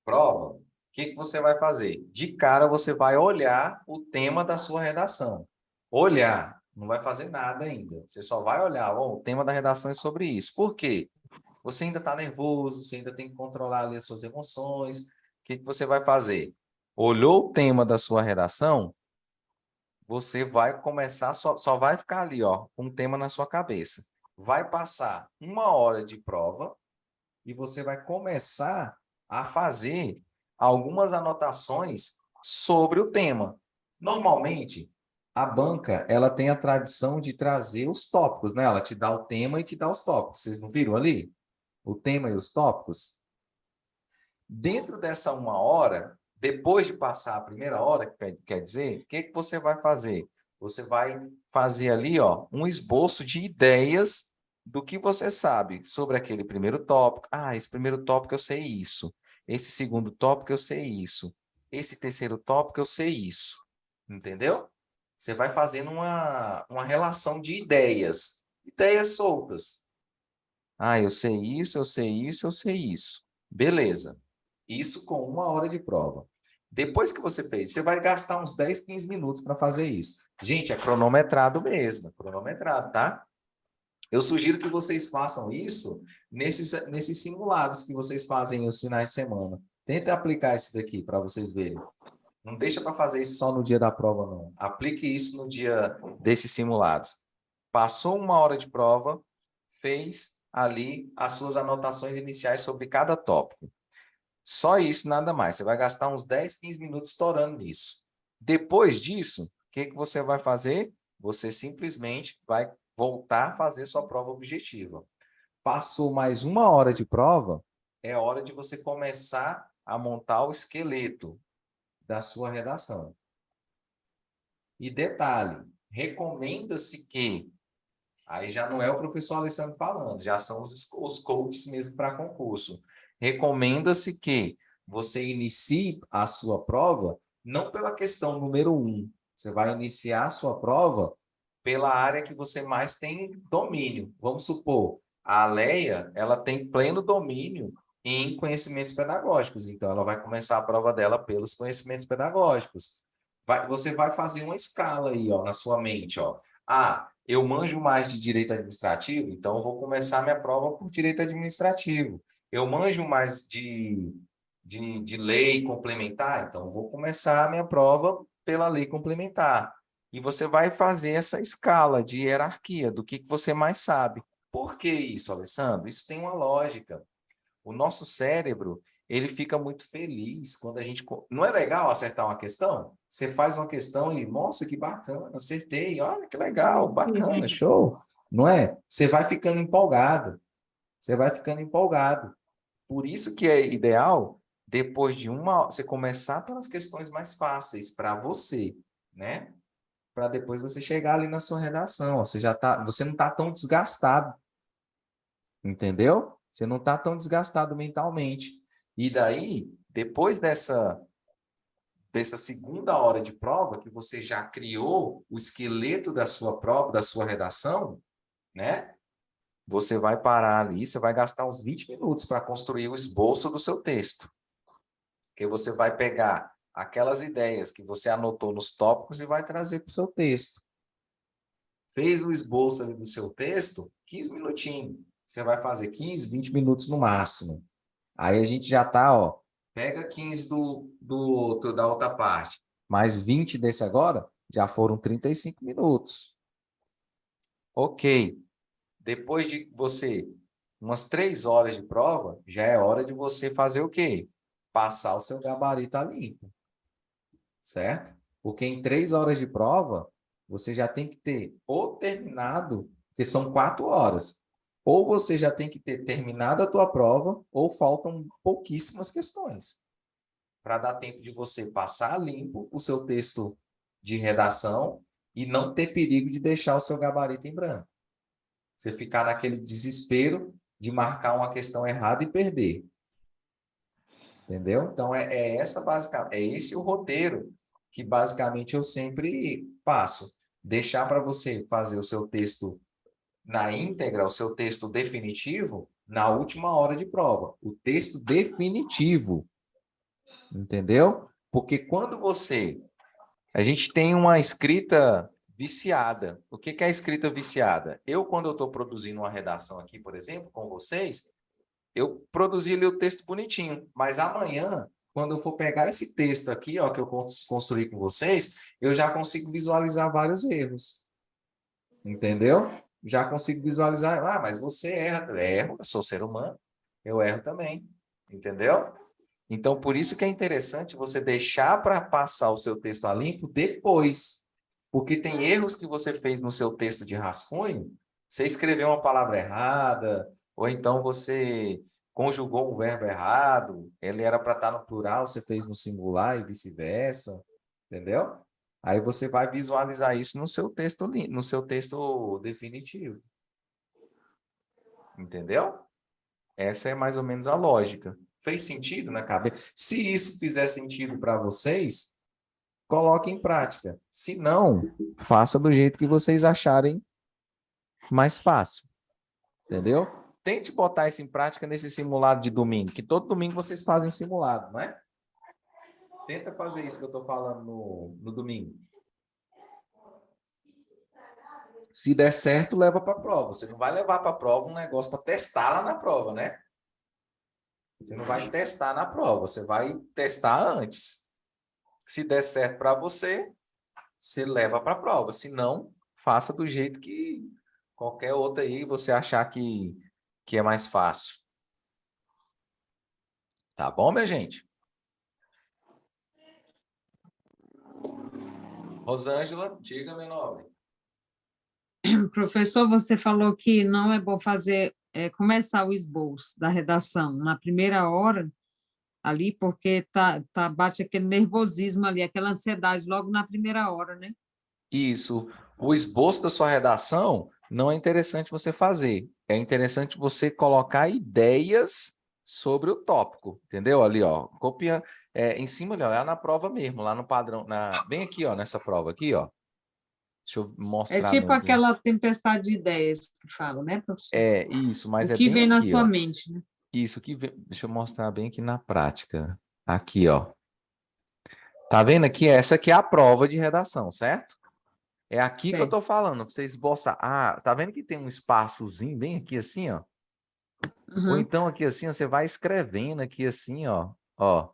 prova, o que você vai fazer? De cara, você vai olhar o tema da sua redação. Olhar. Não vai fazer nada ainda. Você só vai olhar. Oh, o tema da redação é sobre isso. Por quê? Você ainda está nervoso, você ainda tem que controlar ali as suas emoções. O que você vai fazer? Olhou o tema da sua redação, você vai começar, só vai ficar ali, ó, com um tema na sua cabeça. Vai passar 1 hora de prova e você vai começar a fazer algumas anotações sobre o tema. Normalmente, a banca, ela tem a tradição de trazer os tópicos, né? Ela te dá o tema e te dá os tópicos. Vocês não viram ali? O tema e os tópicos? Dentro dessa 1 hora, depois de passar a primeira hora, quer dizer, o que você vai fazer? Você vai fazer ali, ó, um esboço de ideias do que você sabe sobre aquele primeiro tópico. Ah, esse primeiro tópico eu sei isso. Esse segundo tópico eu sei isso. Esse terceiro tópico eu sei isso. Entendeu? Você vai fazendo uma relação de ideias. Ideias soltas. Ah, eu sei isso, eu sei isso, eu sei isso. Beleza. Isso com 1 hora de prova. Depois que você fez, você vai gastar uns 10, 15 minutos para fazer isso. Gente, é cronometrado mesmo. É cronometrado, tá? Eu sugiro que vocês façam isso nesses simulados que vocês fazem nos finais de semana. Tenta aplicar esse daqui para vocês verem. Não deixa para fazer isso só no dia da prova, não. Aplique isso no dia desses simulados. Passou 1 hora de prova, fez ali as suas anotações iniciais sobre cada tópico. Só isso, nada mais. Você vai gastar uns 10, 15 minutos estourando nisso. Depois disso, o que você vai fazer? Você simplesmente vai voltar a fazer sua prova objetiva. Passou mais 1 hora de prova, é hora de você começar a montar o esqueleto da sua redação. E detalhe, recomenda-se que, aí já não é o professor Alessandro falando, já são os coaches mesmo para concurso. Recomenda-se que você inicie a sua prova não pela questão número 1. Você vai iniciar a sua prova pela área que você mais tem domínio. Vamos supor, A Leia, ela tem pleno domínio em conhecimentos pedagógicos, então ela vai começar a prova dela pelos conhecimentos pedagógicos. Você vai fazer uma escala aí, ó, na sua mente, ó. Ah, eu manjo mais de direito administrativo, então eu vou começar minha prova por direito administrativo. Eu manjo mais de lei complementar, então eu vou começar a minha prova pela lei complementar. E você vai fazer essa escala de hierarquia do que você mais sabe. Por que isso, Alessandro? Isso tem uma lógica. O nosso cérebro, ele fica muito feliz quando a gente... Não é legal acertar uma questão? Você faz uma questão e, nossa, que bacana, acertei, olha que legal, bacana, show. Não é? Você vai ficando empolgado. Você vai ficando empolgado. Por isso que é ideal, depois de você começar pelas questões mais fáceis para você, né? Para depois você chegar ali na sua redação. Você não está tão desgastado. Entendeu? Você não está tão desgastado mentalmente. E daí, depois dessa segunda hora de prova, que você já criou o esqueleto da sua prova, da sua redação, né? Você vai parar ali, você vai gastar uns 20 minutos para construir o esboço do seu texto. Porque você vai pegar aquelas ideias que você anotou nos tópicos e vai trazer para o seu texto. Fez o esboço ali do seu texto, 15 minutinhos. Você vai fazer 15, 20 minutos no máximo. Aí a gente já está, ó, pega 15 da outra parte, mais 20 desse agora, já foram 35 minutos. Ok. Depois de umas 3 horas de prova, já é hora de você fazer o quê? Passar o seu gabarito a limpo. Certo? Porque em 3 horas de prova, você já tem que ter ou terminado, porque são 4 horas. Ou você já tem que ter terminado a tua prova, ou faltam pouquíssimas questões. Para dar tempo de você passar a limpo o seu texto de redação e não ter perigo de deixar o seu gabarito em branco. Você ficar naquele desespero de marcar uma questão errada e perder. Entendeu? Então, é esse o roteiro que basicamente eu sempre passo. Deixar para você fazer o seu texto na íntegra, o seu texto definitivo, na última hora de prova. O texto definitivo. Entendeu? Porque quando a gente tem uma escrita viciada. O que é a escrita viciada? Quando eu estou produzindo uma redação aqui, por exemplo, com vocês, eu produzi ali o texto bonitinho, mas amanhã, quando eu for pegar esse texto aqui, ó, que eu construí com vocês, eu já consigo visualizar vários erros. Entendeu? Já consigo visualizar, mas você erra. Erro, eu sou ser humano, eu erro também. Entendeu? Então, por isso que é interessante você deixar para passar o seu texto a limpo depois. Porque tem erros que você fez no seu texto de rascunho, você escreveu uma palavra errada, ou então você conjugou um verbo errado, ele era para estar no plural, você fez no singular e vice-versa, entendeu? Aí você vai visualizar isso no seu texto definitivo. Entendeu? Essa é mais ou menos a lógica. Fez sentido na cabeça? Se isso fizer sentido para vocês, coloque em prática. Se não, faça do jeito que vocês acharem mais fácil. Entendeu? Tente botar isso em prática nesse simulado de domingo, que todo domingo vocês fazem simulado, não é? Tenta fazer isso que eu estou falando no domingo. Se der certo, leva para a prova. Você não vai levar para a prova um negócio para testar lá na prova, né? Você não vai testar na prova, você vai testar antes. Se der certo para você, você leva para a prova. Se não, faça do jeito que qualquer outra aí você achar que é mais fácil. Tá bom, minha gente? Rosângela, diga, meu nobre. Professor, você falou que não é bom começar o esboço da redação na primeira hora, ali, porque bate aquele nervosismo ali, aquela ansiedade logo na primeira hora, né? Isso. O esboço da sua redação não é interessante você fazer. É interessante você colocar ideias sobre o tópico, entendeu? Ali, ó, copiando, em cima ali, ó, lá na prova mesmo, lá no padrão, bem aqui, ó, nessa prova aqui, ó. Deixa eu É mostrar tipo no... aquela tempestade de ideias que fala, né, professor? É, isso, mas O é que bem vem na aqui, sua ó. mente, né? Isso que vem... Deixa eu mostrar bem aqui na prática. Aqui, ó. Tá vendo aqui? Essa aqui é a prova de redação, certo? É aqui que eu Certo. tô falando, pra você esboçar. Ah, tá vendo que tem um espaçozinho bem aqui assim, ó? Ou Uhum. então aqui assim, ó, você vai escrevendo aqui assim, ó. Ó.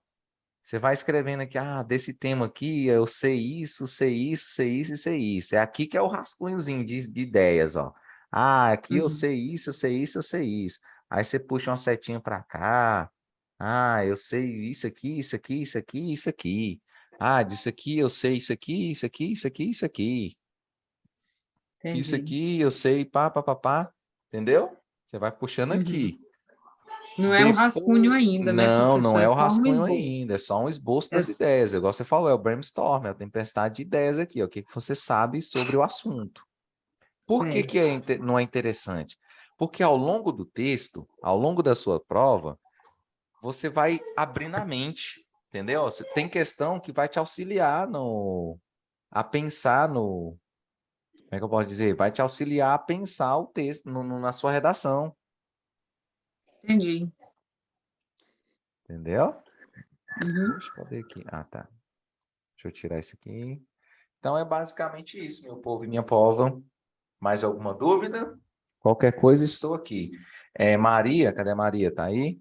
Você vai escrevendo aqui, ah, desse tema aqui, eu sei isso, sei isso, sei isso e sei isso. É aqui que é o rascunhozinho de ideias, ó. Ah, aqui eu Uhum. sei isso, eu sei isso, eu sei isso. Aí você puxa uma setinha para cá. Ah, eu sei isso aqui, isso aqui, isso aqui, isso aqui. Ah, disso aqui eu sei isso aqui, isso aqui, isso aqui, isso aqui. Isso Entendi. aqui eu sei, pá, pá, pá, pá. Entendeu? Você vai puxando Uhum. aqui. Não é o rascunho Depois... ainda, né, Não, professor? não É é o só um rascunho esboço. ainda, é só um esboço É das ideias. Igual você falou, é o brainstorm, é a tempestade de ideias aqui, ó. O que que você sabe sobre o assunto. Por que certo. que não é interessante? Porque ao longo do texto, ao longo da sua prova, você vai abrindo a mente, entendeu? Você tem questão que vai te auxiliar a pensar no... Como é que eu posso dizer? Vai te auxiliar a pensar o texto na sua redação, Entendi. entendeu? Uhum. Deixa eu cadê aqui? Ah, tá. Deixa eu tirar isso aqui. Então é basicamente isso, meu povo e minha pova. Mais alguma dúvida? Qualquer coisa, estou aqui. Maria, cadê a Maria? Tá aí?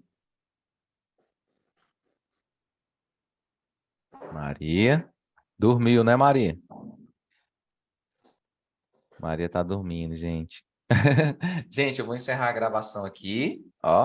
Maria. Dormiu, né, Maria? Maria tá dormindo, gente. Gente, eu vou encerrar a gravação aqui, ó.